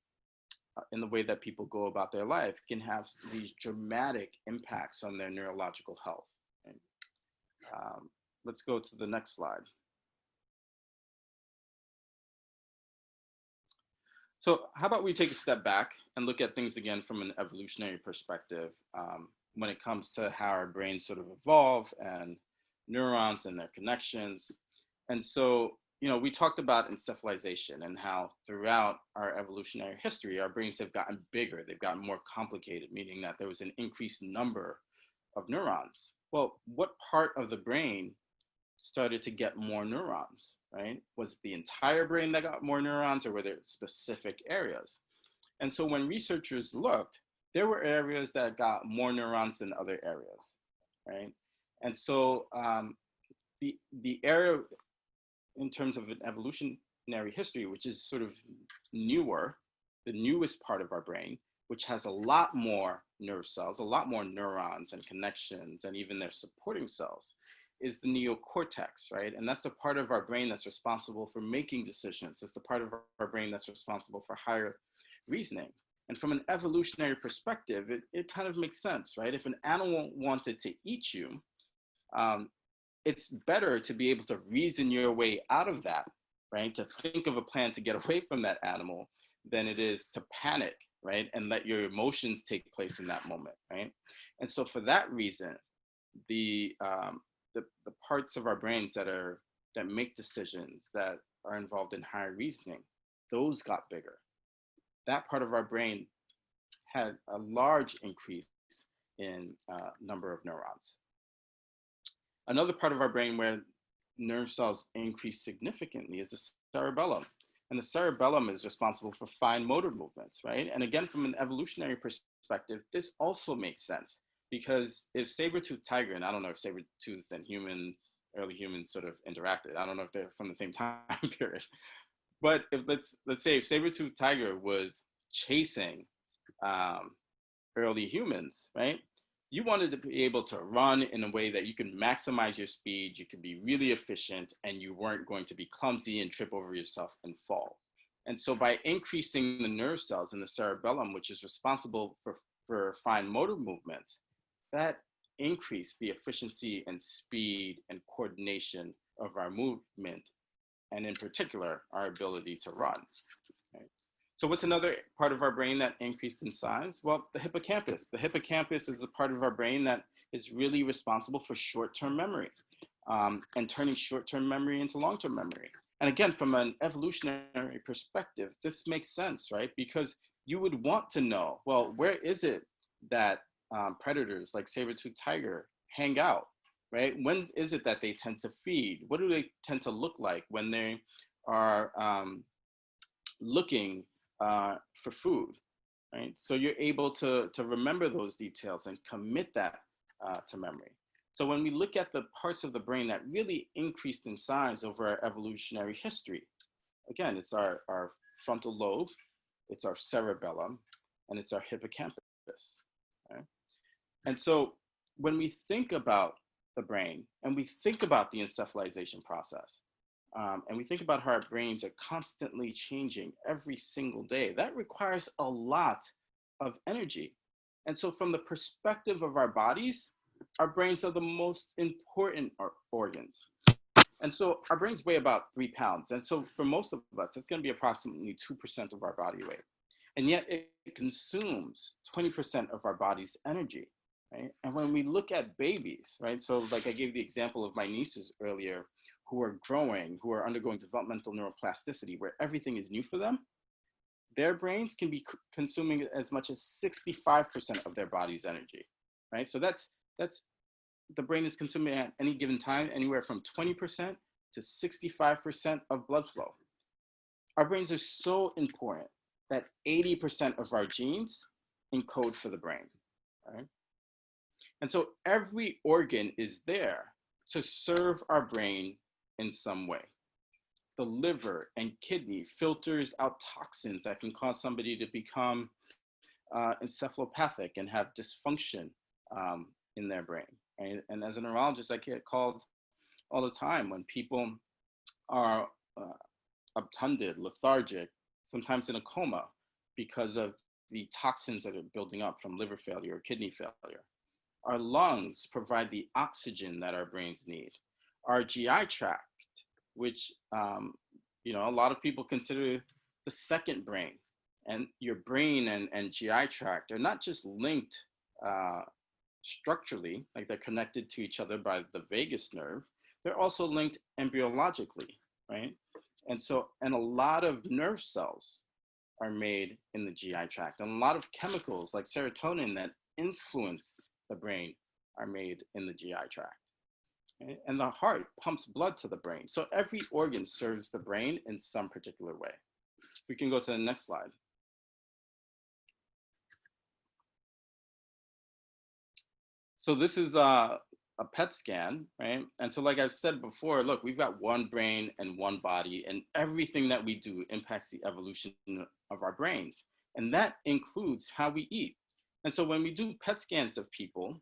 in the way that people go about their life can have these dramatic impacts on their neurological health. Right? Let's go to the next slide. So how about we take a step back and look at things again from an evolutionary perspective when it comes to how our brains sort of evolve and neurons and their connections. And so, we talked about encephalization and how throughout our evolutionary history, our brains have gotten bigger, they've gotten more complicated, meaning that there was an increased number of neurons. Well, what part of the brain started to get more neurons, right? Was it the entire brain that got more neurons, or were there specific areas? And so when researchers looked, there were areas that got more neurons than other areas, right? And so the area in terms of an evolutionary history, which is sort of newer, the newest part of our brain, which has a lot more nerve cells, a lot more neurons and connections, and even their supporting cells, is the neocortex, right? And that's a part of our brain that's responsible for making decisions. It's the part of our brain that's responsible for higher reasoning. And from an evolutionary perspective, it kind of makes sense, right? If an animal wanted to eat you, it's better to be able to reason your way out of that, right? To think of a plan to get away from that animal than it is to panic, right? And let your emotions take place in that moment, right? And so for that reason, the parts of our brains that make decisions, that are involved in higher reasoning, those got bigger. That part of our brain had a large increase in number of neurons. Another part of our brain where nerve cells increase significantly is the cerebellum. And the cerebellum is responsible for fine motor movements, right? And again, from an evolutionary perspective, this also makes sense, because if saber-toothed tiger, and I don't know if saber-toothed and humans, early humans sort of interacted, I don't know if they're from the same time period, but if let's say if saber-toothed tiger was chasing early humans, right? You wanted to be able to run in a way that you can maximize your speed, you could be really efficient, and you weren't going to be clumsy and trip over yourself and fall. And so by increasing the nerve cells in the cerebellum, which is responsible for fine motor movements, that increased the efficiency and speed and coordination of our movement, and in particular, our ability to run. Right? So what's another part of our brain that increased in size? Well, the hippocampus. The hippocampus is a part of our brain that is really responsible for short-term memory and turning short-term memory into long-term memory. And again, from an evolutionary perspective, this makes sense, right? Because you would want to know, well, where is it that predators like saber-toothed tiger hang out, right? When is it that they tend to feed? What do they tend to look like when they are looking for food, right? So you're able to remember those details and commit that to memory. So when we look at the parts of the brain that really increased in size over our evolutionary history, again, it's our frontal lobe, it's our cerebellum, and it's our hippocampus, right? And so when we think about the brain and we think about the encephalization process, and we think about how our brains are constantly changing every single day, that requires a lot of energy. And so from the perspective of our bodies, our brains are the most important organs. And so our brains weigh about 3 pounds. And so for most of us, that's going to be approximately 2% of our body weight. And yet it consumes 20% of our body's energy, right? And when we look at babies, right? So like I gave the example of my nieces earlier, who are growing, who are undergoing developmental neuroplasticity, where everything is new for them, their brains can be consuming as much as 65% of their body's energy, right? So that's the brain is consuming at any given time anywhere from 20% to 65% of blood flow. Our brains are so important that 80% of our genes encode for the brain, right? And so every organ is there to serve our brain in some way. The liver and kidney filters out toxins that can cause somebody to become encephalopathic and have dysfunction in their brain. Right? And as a neurologist, I get called all the time when people are obtunded, lethargic, sometimes in a coma because of the toxins that are building up from liver failure or kidney failure. Our lungs provide the oxygen that our brains need. Our GI tract, which a lot of people consider the second brain, and your brain and GI tract are not just linked structurally, like they're connected to each other by the vagus nerve, they're also linked embryologically, right? And a lot of nerve cells are made in the GI tract, and a lot of chemicals like serotonin that influence the brain are made in the GI tract. Okay? And the heart pumps blood to the brain. So every organ serves the brain in some particular way. We can go to the next slide. So this is a PET scan, right? And so like I've said before, look, we've got one brain and one body, and everything that we do impacts the evolution of our brains. And that includes how we eat. And so when we do PET scans of people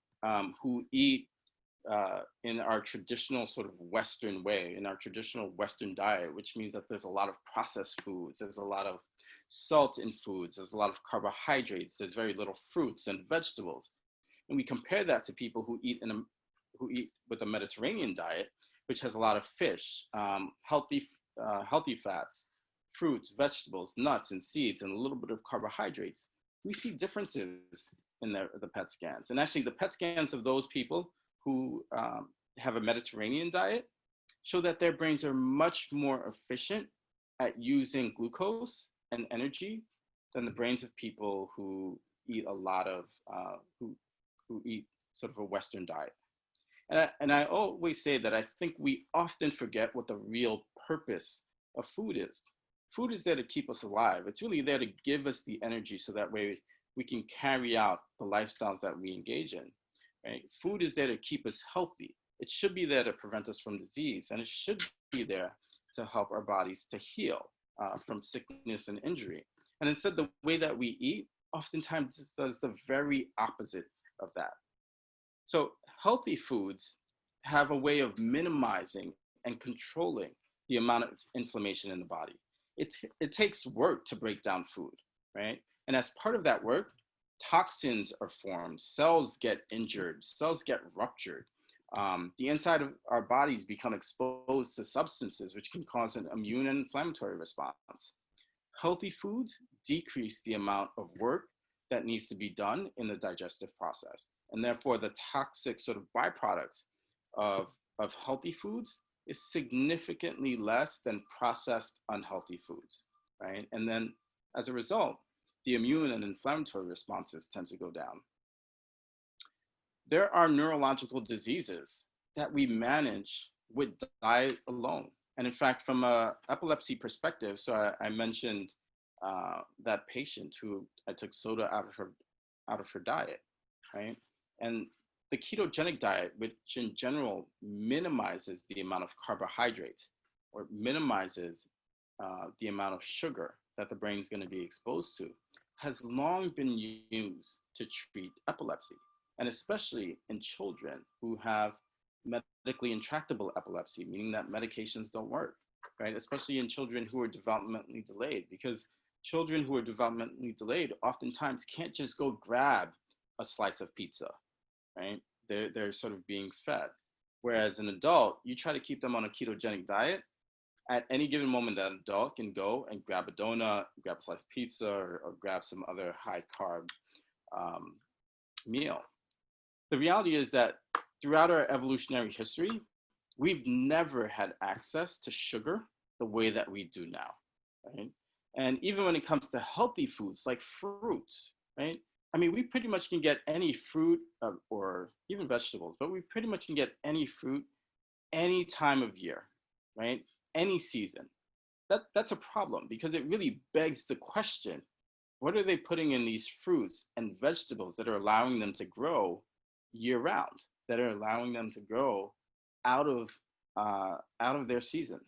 who eat in our traditional sort of Western way, in our traditional Western diet, which means that there's a lot of processed foods, there's a lot of salt in foods, there's a lot of carbohydrates, there's very little fruits and vegetables. And we compare that to people who eat with a Mediterranean diet, which has a lot of fish, healthy fats, fruits, vegetables, nuts, and seeds, and a little bit of carbohydrates. We see differences in the PET scans. And actually, the PET scans of those people who have a Mediterranean diet show that their brains are much more efficient at using glucose and energy than the brains of people who eat a lot of, who eat sort of a Western diet. And I always say that I think we often forget what the real purpose of food is. Food is there to keep us alive. It's really there to give us the energy so that way we can carry out the lifestyles that we engage in. Right? Food is there to keep us healthy. It should be there to prevent us from disease, and it should be there to help our bodies to heal from sickness and injury. And instead, the way that we eat oftentimes does the very opposite of that. So healthy foods have a way of minimizing and controlling the amount of inflammation in the body. It takes work to break down food, right? And as part of that work, toxins are formed, cells get injured, cells get ruptured. The inside of our bodies become exposed to substances which can cause an immune and inflammatory response. Healthy foods decrease the amount of work that needs to be done in the digestive process. And therefore, the toxic sort of byproducts of healthy foods is significantly less than processed unhealthy foods, right? And then as a result, the immune and inflammatory responses tend to go down. There are neurological diseases that we manage with diet alone. And in fact, from an epilepsy perspective, so I mentioned that patient who I took soda out of her diet, right? And the ketogenic diet, which in general minimizes the amount of carbohydrates or minimizes the amount of sugar that the brain is going to be exposed to, has long been used to treat epilepsy, and especially in children who have medically intractable epilepsy, meaning that medications don't work, right? Especially in children who are developmentally delayed, because children who are developmentally delayed oftentimes can't just go grab a slice of pizza, right? They're sort of being fed. Whereas an adult, you try to keep them on a ketogenic diet, at any given moment, that adult can go and grab a donut, grab a slice of pizza, or grab some other high carb meal. The reality is that throughout our evolutionary history, we've never had access to sugar the way that we do now, right? And even when it comes to healthy foods like fruits, right? I mean, we pretty much can get any fruit or even vegetables, but we pretty much can get any fruit any time of year, right? Any season. That's a problem because it really begs the question, what are they putting in these fruits and vegetables that are allowing them to grow year round, that are allowing them to grow out of their season?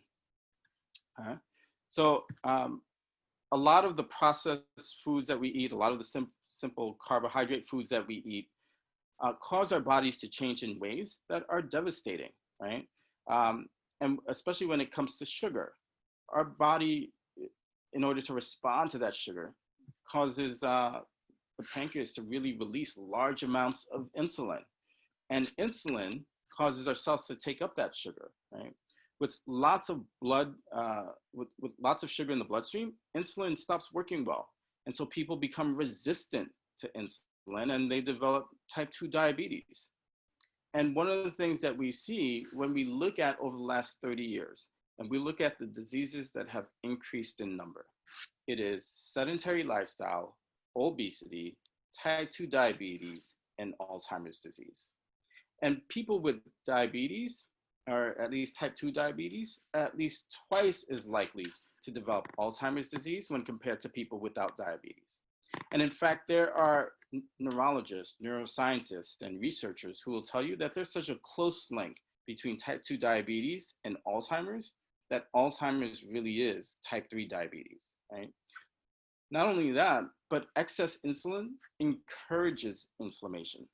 So a lot of the processed foods that we eat, a lot of the simple carbohydrate foods that we eat cause our bodies to change in ways that are devastating, right? And especially when it comes to sugar, our body, in order to respond to that sugar, causes the pancreas to really release large amounts of insulin. And insulin causes our cells to take up that sugar, right? With lots of blood, with lots of sugar in the bloodstream, insulin stops working well. And so people become resistant to insulin and they develop type 2 diabetes. And one of the things that we see when we look at over the last 30 years, and we look at the diseases that have increased in number, it is sedentary lifestyle, obesity, type 2 diabetes, and Alzheimer's disease. And people with diabetes, or at least type 2 diabetes, are at least twice as likely to develop Alzheimer's disease when compared to people without diabetes. And in fact, there are neurologists, neuroscientists, and researchers who will tell you that there's such a close link between type 2 diabetes and Alzheimer's that Alzheimer's really is type 3 diabetes, right? Not only that, but excess insulin encourages inflammation.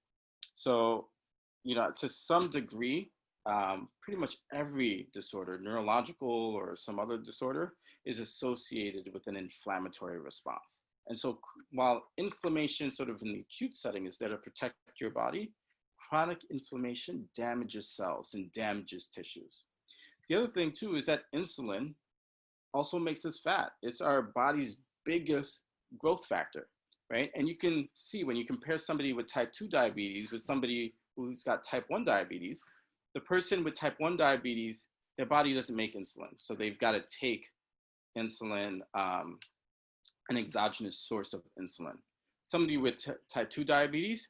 So, to some degree, pretty much every disorder, neurological or some other disorder, is associated with an inflammatory response. And so while inflammation sort of in the acute setting is there to protect your body, chronic inflammation damages cells and damages tissues. The other thing too is that insulin also makes us fat. It's our body's biggest growth factor, right? And you can see when you compare somebody with type 2 diabetes with somebody who's got type 1 diabetes, the person with type 1 diabetes, their body doesn't make insulin. So they've got to take insulin, an exogenous source of insulin. Somebody with type 2 diabetes,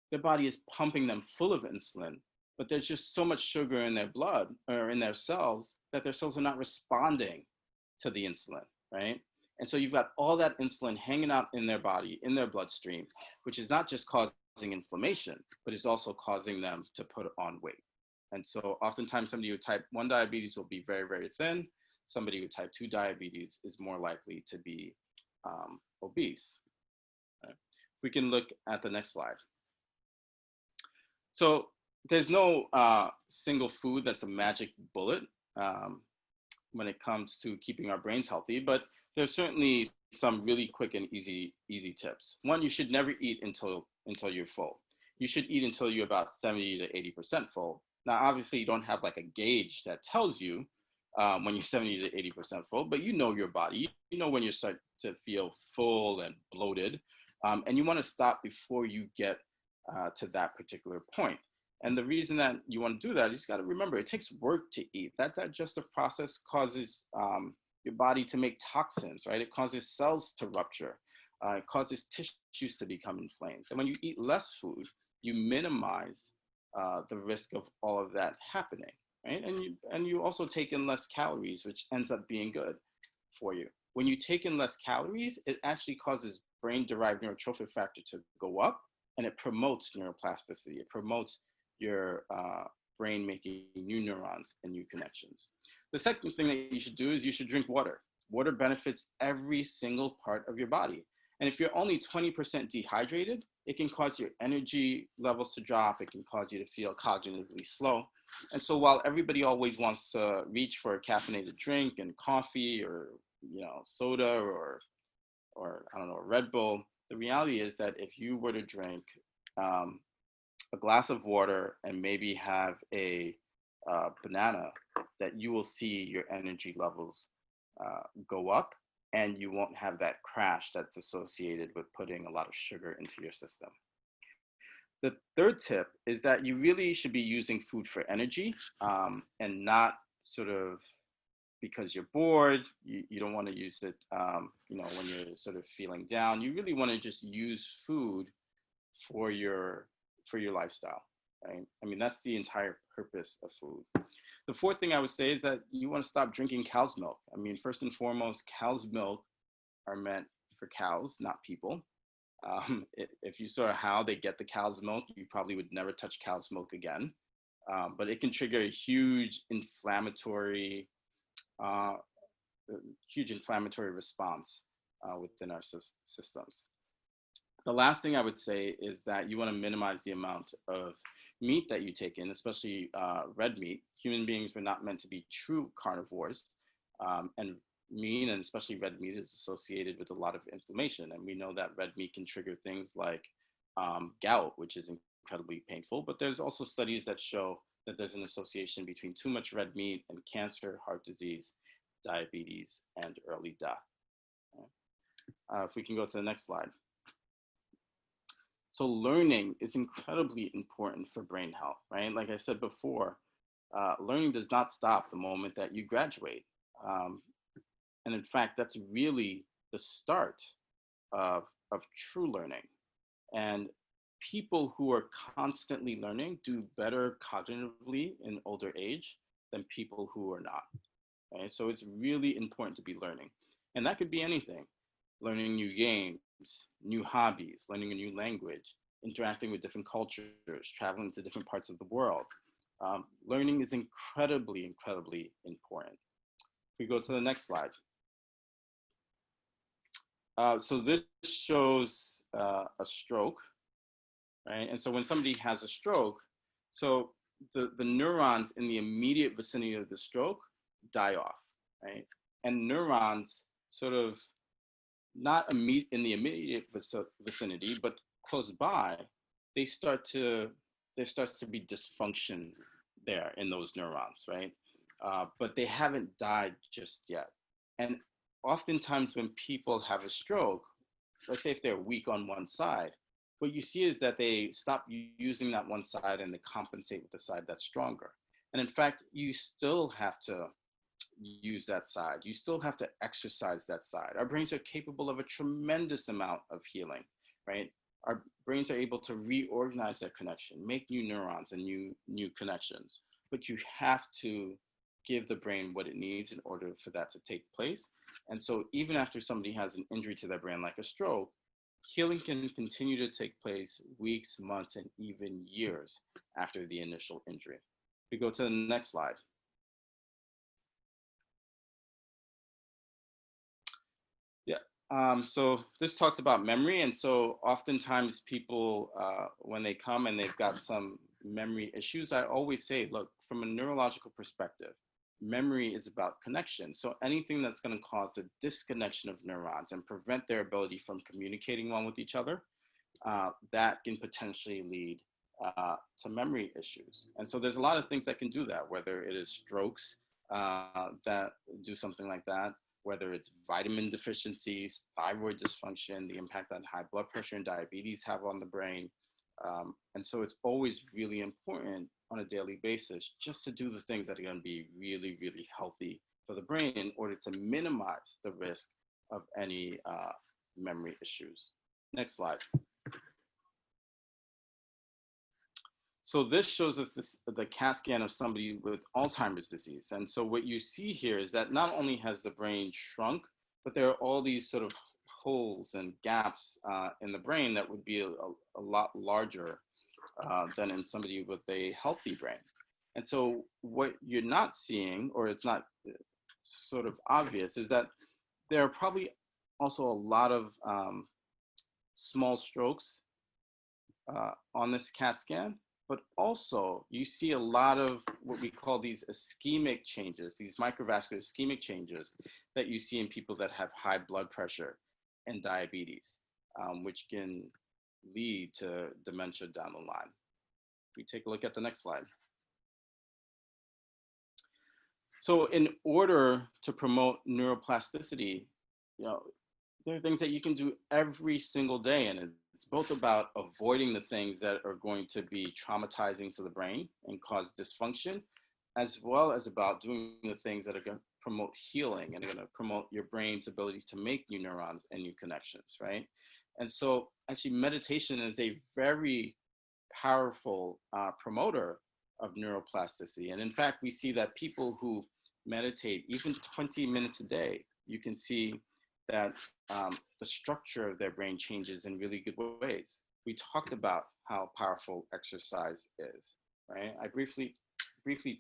their body is pumping them full of insulin, but there's just so much sugar in their blood or in their cells that their cells are not responding to the insulin, right? And so you've got all that insulin hanging out in their body, in their bloodstream, which is not just causing inflammation, but is also causing them to put on weight. And so oftentimes somebody with type 1 diabetes will be very, very thin. Somebody with type 2 diabetes is more likely to be obese. Right? We can look at the next slide. So there's no single food that's a magic bullet when it comes to keeping our brains healthy, but there's certainly some really quick and easy tips. One, you should never eat until you're full. You should eat until you're about 70 to 80% full. Now, obviously, you don't have like a gauge that tells you when you're 70 to 80% full, but you know your body. You know when you start to feel full and bloated, and you want to stop before you get to that particular point. And the reason that you want to do that, you just got to remember, it takes work to eat. That digestive process causes your body to make toxins, right? It causes cells to rupture. It causes tissues to become inflamed. And when you eat less food, you minimize the risk of all of that happening, right? And you also take in less calories, which ends up being good for you. When you take in less calories, it actually causes brain-derived neurotrophic factor to go up, and it promotes neuroplasticity. It promotes your brain making new neurons and new connections. The second thing that you should do is you should drink water. Water benefits every single part of your body. And if you're only 20% dehydrated, it can cause your energy levels to drop. It can cause you to feel cognitively slow. And so while everybody always wants to reach for a caffeinated drink and coffee or soda or I don't know, a Red Bull, the reality is that if you were to drink a glass of water and maybe have a banana, that you will see your energy levels go up, and you won't have that crash that's associated with putting a lot of sugar into your system. The third tip is that you really should be using food for energy and not sort of because you're bored. You don't want to use it when you're sort of feeling down. You really want to just use food for your lifestyle, right? I mean, that's the entire purpose of food. The fourth thing I would say is that you want to stop drinking cow's milk. I mean, first and foremost, cow's milk are meant for cows, not people. If you saw how they get the cow's milk, you probably would never touch cow's milk again. But it can trigger a huge inflammatory response within our systems. The last thing I would say is that you want to minimize the amount of meat that you take in, especially red meat. Human beings were not meant to be true carnivores. And meat, and especially red meat, is associated with a lot of inflammation. And we know that red meat can trigger things like gout, which is incredibly painful. But there's also studies that show that there's an association between too much red meat and cancer, heart disease, diabetes, and early death. If we can go to the next slide. So learning is incredibly important for brain health, right? Like I said before, learning does not stop the moment that you graduate. And in fact, that's really the start of true learning. And people who are constantly learning do better cognitively in older age than people who are not. Okay? So it's really important to be learning. And that could be anything: learning new games, new hobbies, learning a new language, interacting with different cultures, traveling to different parts of the world. Learning is incredibly, incredibly important. If we go to the next slide. So this shows a stroke, right? And so when somebody has a stroke, so the neurons in the immediate vicinity of the stroke die off, right? And neurons sort of not in the immediate vicinity, but close by, there starts to be dysfunction there in those neurons, right? But they haven't died just yet. And oftentimes when people have a stroke, let's say if they're weak on one side, what you see is that they stop using that one side and they compensate with the side that's stronger. And in fact, you still have to use that side. You still have to exercise that side. Our brains are capable of a tremendous amount of healing, right? Our brains are able to reorganize that connection, make new neurons and new connections. But you have to give the brain what it needs in order for that to take place. And so even after somebody has an injury to their brain, like a stroke, healing can continue to take place weeks, months, and even years after the initial injury. We go to the next slide. So this talks about memory. And so oftentimes people, when they come and they've got some memory issues, I always say, look, from a neurological perspective, memory is about connection. So anything that's going to cause the disconnection of neurons and prevent their ability from communicating one with each other, that can potentially lead to memory issues. And so there's a lot of things that can do that, whether it is strokes that do something like that, whether it's vitamin deficiencies, thyroid dysfunction, the impact that high blood pressure and diabetes have on the brain. And so it's always really important on a daily basis just to do the things that are going to be really, really healthy for the brain in order to minimize the risk of any memory issues. Next slide. So this shows us the CAT scan of somebody with Alzheimer's disease. And so what you see here is that not only has the brain shrunk, but there are all these sort of holes and gaps in the brain that would be a lot larger than in somebody with a healthy brain. And so what you're not seeing, or it's not sort of obvious, is that there are probably also a lot of small strokes on this CAT scan. But also you see a lot of what we call these ischemic changes, these microvascular ischemic changes that you see in people that have high blood pressure and diabetes, which can lead to dementia down the line. We take a look at the next slide. So in order to promote neuroplasticity, there are things that you can do every single day, and it's both about avoiding the things that are going to be traumatizing to the brain and cause dysfunction, as well as about doing the things that are going to promote healing and are going to promote your brain's ability to make new neurons and new connections, right? And so actually meditation is a very powerful promoter of neuroplasticity. And in fact, we see that people who meditate even 20 minutes a day, you can see that the structure of their brain changes in really good ways. We talked about how powerful exercise is, right? I briefly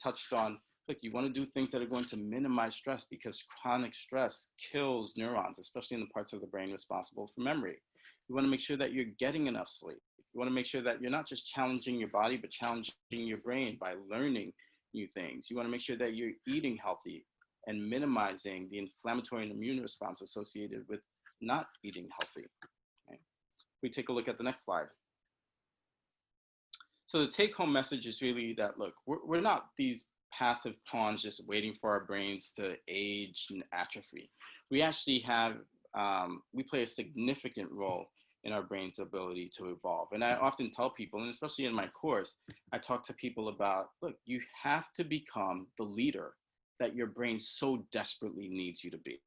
touched on, look, you want to do things that are going to minimize stress, because chronic stress kills neurons, especially in the parts of the brain responsible for memory. You want to make sure that you're getting enough sleep. You want to make sure that you're not just challenging your body, but challenging your brain by learning new things. You want to make sure that you're eating healthy, and minimizing the inflammatory and immune response associated with not eating healthy. Okay. We take a look at the next slide. So the take-home message is really that, look, we're not these passive pawns just waiting for our brains to age and atrophy. We actually have, we play a significant role in our brain's ability to evolve. And I often tell people, and especially in my course, I talk to people about, look, you have to become the leader that your brain so desperately needs you to be.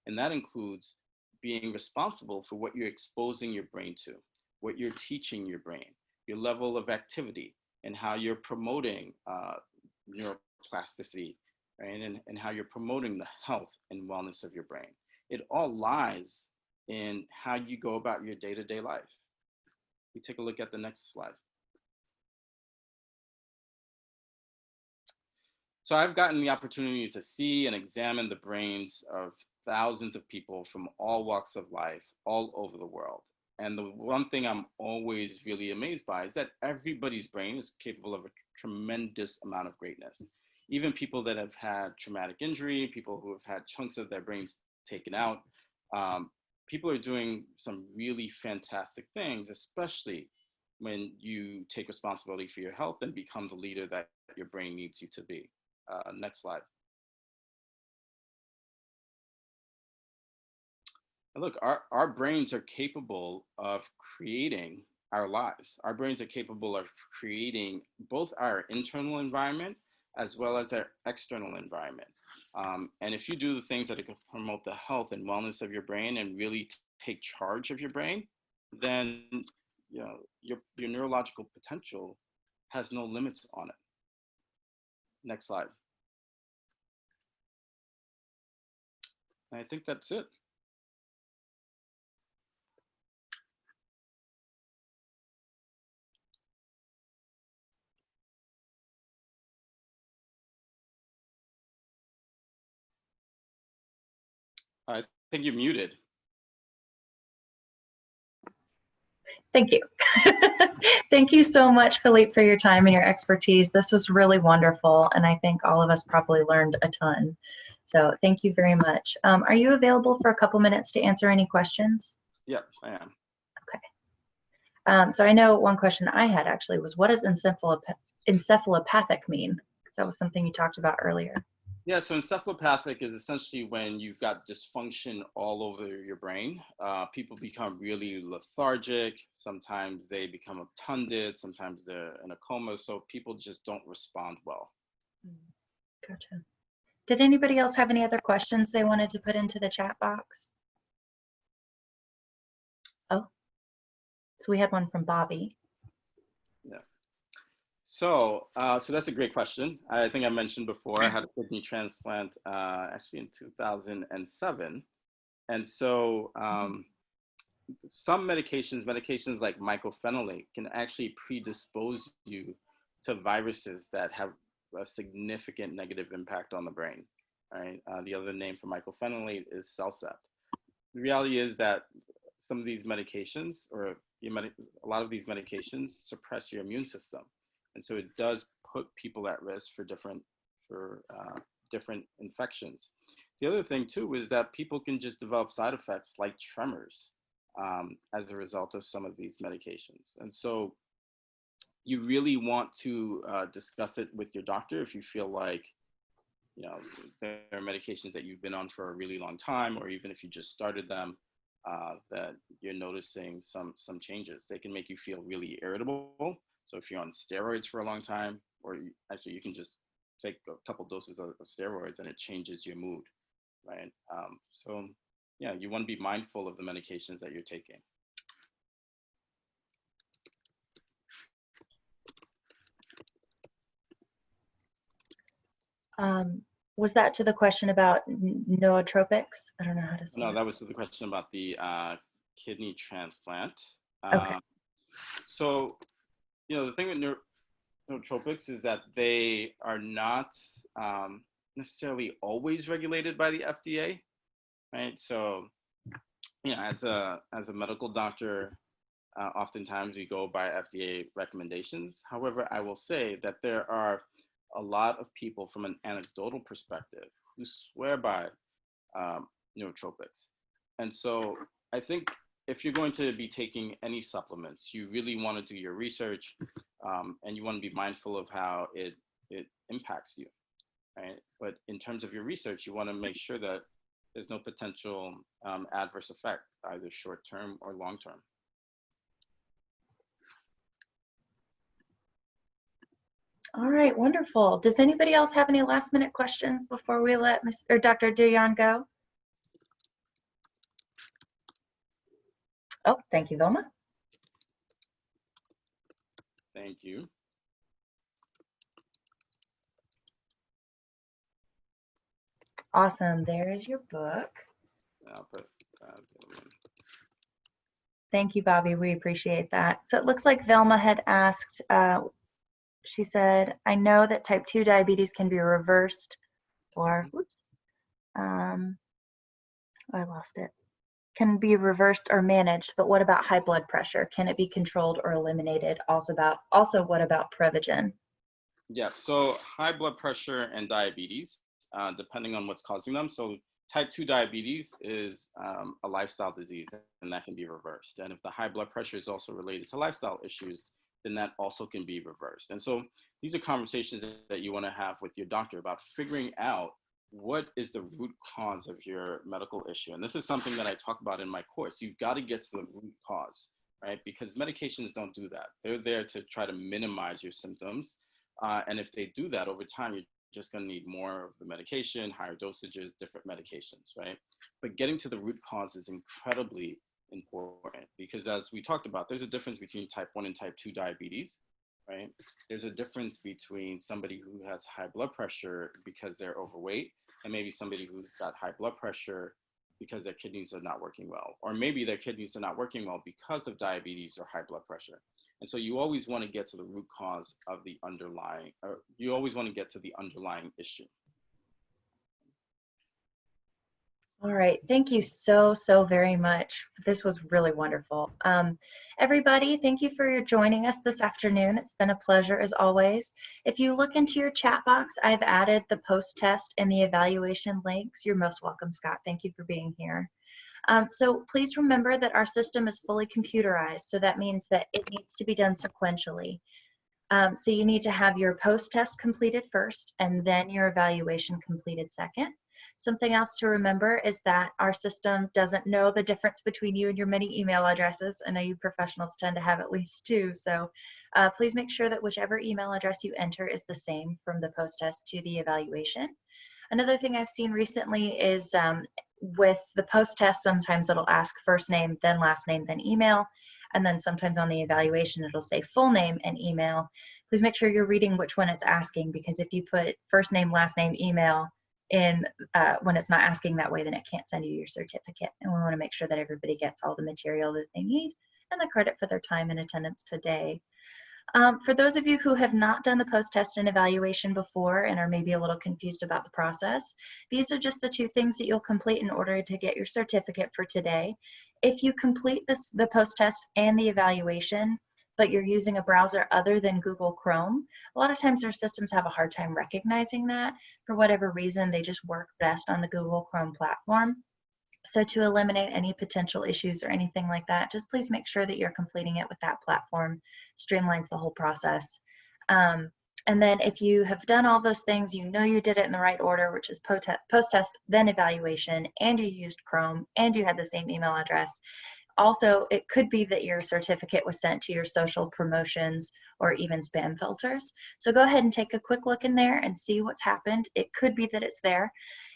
And that includes being responsible for what you're exposing your brain to, what you're teaching your brain, your level of activity, and how you're promoting neuroplasticity, right? And how you're promoting the health and wellness of your brain. It all lies in how you go about your day-to-day life. We take a look at the next slide. So I've gotten the opportunity to see and examine the brains of thousands of people from all walks of life, all over the world. And the one thing I'm always really amazed by is that everybody's brain is capable of a tremendous amount of greatness. Even people that have had traumatic injury, people who have had chunks of their brains taken out, people are doing some really fantastic things, especially when you take responsibility for your health and become the leader that your brain needs you to be. Next slide. Look, our brains are capable of creating our lives. Our brains are capable of creating both our internal environment as well as our external environment. And if you do the things that can promote the health and wellness of your brain and really take charge of your brain, then your neurological potential has no limits on it. Next slide. And I think that's it. I think you're muted. Thank you. Thank you so much, Philippe, for your time and your expertise. This was really wonderful, and I think all of us probably learned a ton. So thank you very much. Are you available for a couple minutes to answer any questions? Yep, I am. Okay. So I know one question I had actually was, what does encephalopathic mean? Because that was something you talked about earlier. Yeah, so encephalopathic is essentially when you've got dysfunction all over your brain. People become really lethargic. Sometimes they become obtunded. Sometimes they're in a coma. So people just don't respond well. Gotcha. Did anybody else have any other questions they wanted to put into the chat box? Oh, so we had one from Bobby. Yeah. So that's a great question. I think I mentioned before, I had a kidney transplant actually in 2007. And so some medications like mycophenolate can actually predispose you to viruses that have a significant negative impact on the brain, right? The other name for mycophenolate is Cellcept. The reality is that some of these medications, or a lot of these medications, suppress your immune system. And so it does put people at risk for different infections. The other thing too is that people can just develop side effects like tremors as a result of some of these medications. And so you really want to discuss it with your doctor if you feel like, there are medications that you've been on for a really long time, or even if you just started them, that you're noticing some changes. They can make you feel really irritable. So if you're on steroids for a long time, or you can just take a couple doses of steroids and it changes your mood, right? So yeah, you want to be mindful of the medications that you're taking. Was that to the question about nootropics? I don't know how to say No, that was to the question about the kidney transplant. Okay. So, the thing with nootropics is that they are not necessarily always regulated by the FDA, right? So, as a medical doctor, oftentimes we go by FDA recommendations. However, I will say that there are a lot of people from an anecdotal perspective who swear by neurotropics. And so I think if you're going to be taking any supplements, you really want to do your research, and you want to be mindful of how it impacts you, right? But in terms of your research, you want to make sure that there's no potential adverse effect, either short-term or long-term. All right, wonderful. Does anybody else have any last minute questions before we let Dr. Duyan go? Oh, thank you, Vilma. Thank you. Awesome. There is your book. I'll put Thank you, Bobby. We appreciate that. So it looks like Velma had asked, she said, I know that type 2 diabetes can be reversed or, whoops, I lost it. Can be reversed or managed, but what about high blood pressure? Can it be controlled or eliminated? Also, what about Prevagen? Yeah, so high blood pressure and diabetes, depending on what's causing them. So type 2 diabetes is a lifestyle disease, and that can be reversed. And if the high blood pressure is also related to lifestyle issues, then that also can be reversed. And so these are conversations that you want to have with your doctor about figuring out what is the root cause of your medical issue. And this is something that I talk about in my course. You've got to get to the root cause, right? Because medications don't do that. They're there to try to minimize your symptoms. And if they do that over time, you're just going to need more of the medication, higher dosages, different medications, right? But getting to the root cause is incredibly important, because as we talked about, there's a difference between type 1 and type 2 diabetes, right? There's a difference between somebody who has high blood pressure because they're overweight, and maybe somebody who's got high blood pressure because their kidneys are not working well, or maybe their kidneys are not working well because of diabetes or high blood pressure. And so you always want to get to the root cause of the underlying, or you always want to get to the underlying issue. All right, thank you so very much. This was really wonderful. Everybody, thank you for joining us this afternoon. It's been a pleasure as always. If you look into your chat box, I've added the post-test and the evaluation links. You're most welcome, Scott. Thank you for being here. So please remember that our system is fully computerized, so that means that it needs to be done sequentially. So you need to have your post-test completed first, and then your evaluation completed second. Something else to remember is that our system doesn't know the difference between you and your many email addresses. I know you professionals tend to have at least two, so please make sure that whichever email address you enter is the same from the post-test to the evaluation. Another thing I've seen recently is with the post-test, sometimes it'll ask first name, then last name, then email. And then sometimes on the evaluation, it'll say full name and email. Please make sure you're reading which one it's asking, because if you put first name, last name, email in when it's not asking that way, then it can't send you your certificate. And we want to make sure that everybody gets all the material that they need and the credit for their time and attendance today. For those of you who have not done the post-test and evaluation before and are maybe a little confused about the process, these are just the two things that you'll complete in order to get your certificate for today. If you complete the post-test and the evaluation, but you're using a browser other than Google Chrome, a lot of times our systems have a hard time recognizing that. For whatever reason, they just work best on the Google Chrome platform. So to eliminate any potential issues or anything like that, just please make sure that you're completing it with that platform. Streamlines the whole process. And then if you have done all those things, you know you did it in the right order, which is post-test, then evaluation, and you used Chrome, and you had the same email address. Also, it could be that your certificate was sent to your social promotions or even spam filters. So go ahead and take a quick look in there and see what's happened. It could be that it's there.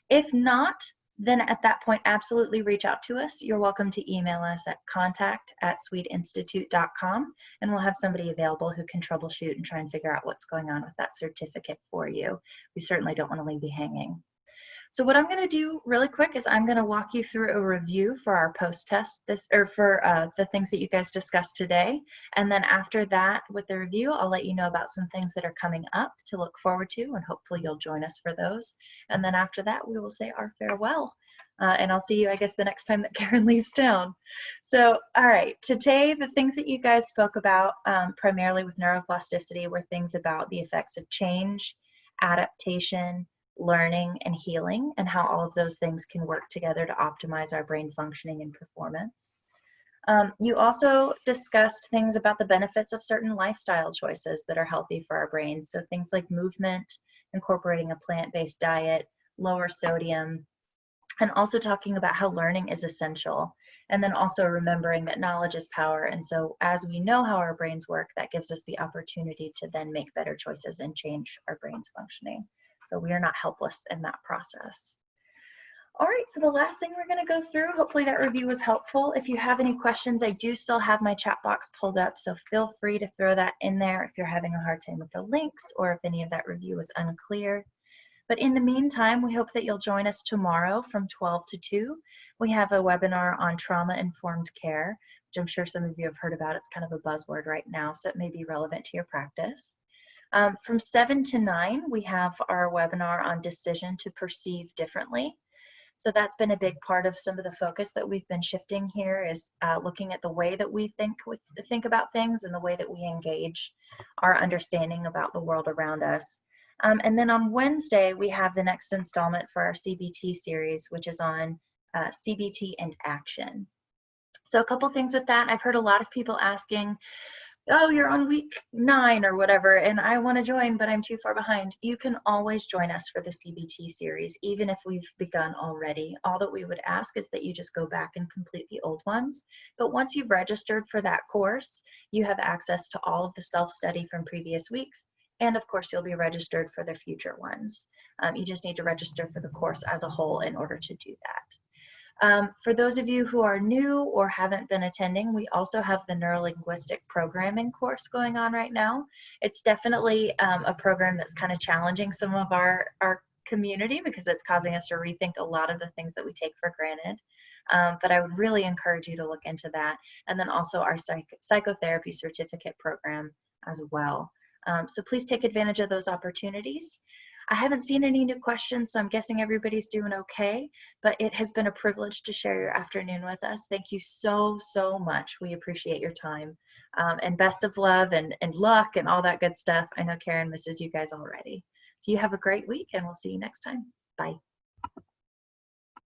If not, then at that point, absolutely reach out to us. You're welcome to email us at contact@sweetinstitute.com, and we'll have somebody available who can troubleshoot and try and figure out what's going on with that certificate for you. We certainly don't want to leave you hanging. So what I'm going to do really quick is I'm going to walk you through a review for our post-test, for the things that you guys discussed today. And then after that, with the review, I'll let you know about some things that are coming up to look forward to, and hopefully you'll join us for those. And then after that, we will say our farewell. And I'll see you, I guess, the next time that Karen leaves town. So, all right, today, the things that you guys spoke about primarily with neuroplasticity were things about the effects of change, adaptation, learning, and healing, and how all of those things can work together to optimize our brain functioning and performance. You also discussed things about the benefits of certain lifestyle choices that are healthy for our brains. So things like movement, incorporating a plant-based diet, lower sodium, and also talking about how learning is essential. And then also remembering that knowledge is power. And so as we know how our brains work, that gives us the opportunity to then make better choices and change our brain's functioning. So we are not helpless in that process. All right, so the last thing we're going to go through, hopefully that review was helpful. If you have any questions, I do still have my chat box pulled up, so feel free to throw that in there if you're having a hard time with the links or if any of that review was unclear. But in the meantime, we hope that you'll join us tomorrow from 12 to 2. We have a webinar on trauma-informed care, which I'm sure some of you have heard about. It's kind of a buzzword right now, so it may be relevant to your practice. From 7 to 9, we have our webinar on decision to perceive differently. So that's been a big part of some of the focus that we've been shifting here, is looking at the way that we think about things and the way that we engage our understanding about the world around us. And then on Wednesday, we have the next installment for our CBT series, which is on CBT and action. So a couple things with that. I've heard a lot of people asking, oh, you're on week 9 or whatever, and I want to join, but I'm too far behind. You can always join us for the CBT series, even if we've begun already. All that we would ask is that you just go back and complete the old ones. But once you've registered for that course, you have access to all of the self-study from previous weeks. And of course, you'll be registered for the future ones. You just need to register for the course as a whole in order to do that. For those of you who are new or haven't been attending, we also have the Neuro-Linguistic programming course going on right now. It's definitely a program that's kind of challenging some of our community because it's causing us to rethink a lot of the things that we take for granted. But I would really encourage you to look into that. And then also our psychotherapy certificate program as well. So please take advantage of those opportunities. I haven't seen any new questions, so I'm guessing everybody's doing okay, but it has been a privilege to share your afternoon with us. Thank you so, so much. We appreciate your time. And best of love and luck and all that good stuff. I know Karen misses you guys already. So you have a great week, and we'll see you next time. Bye.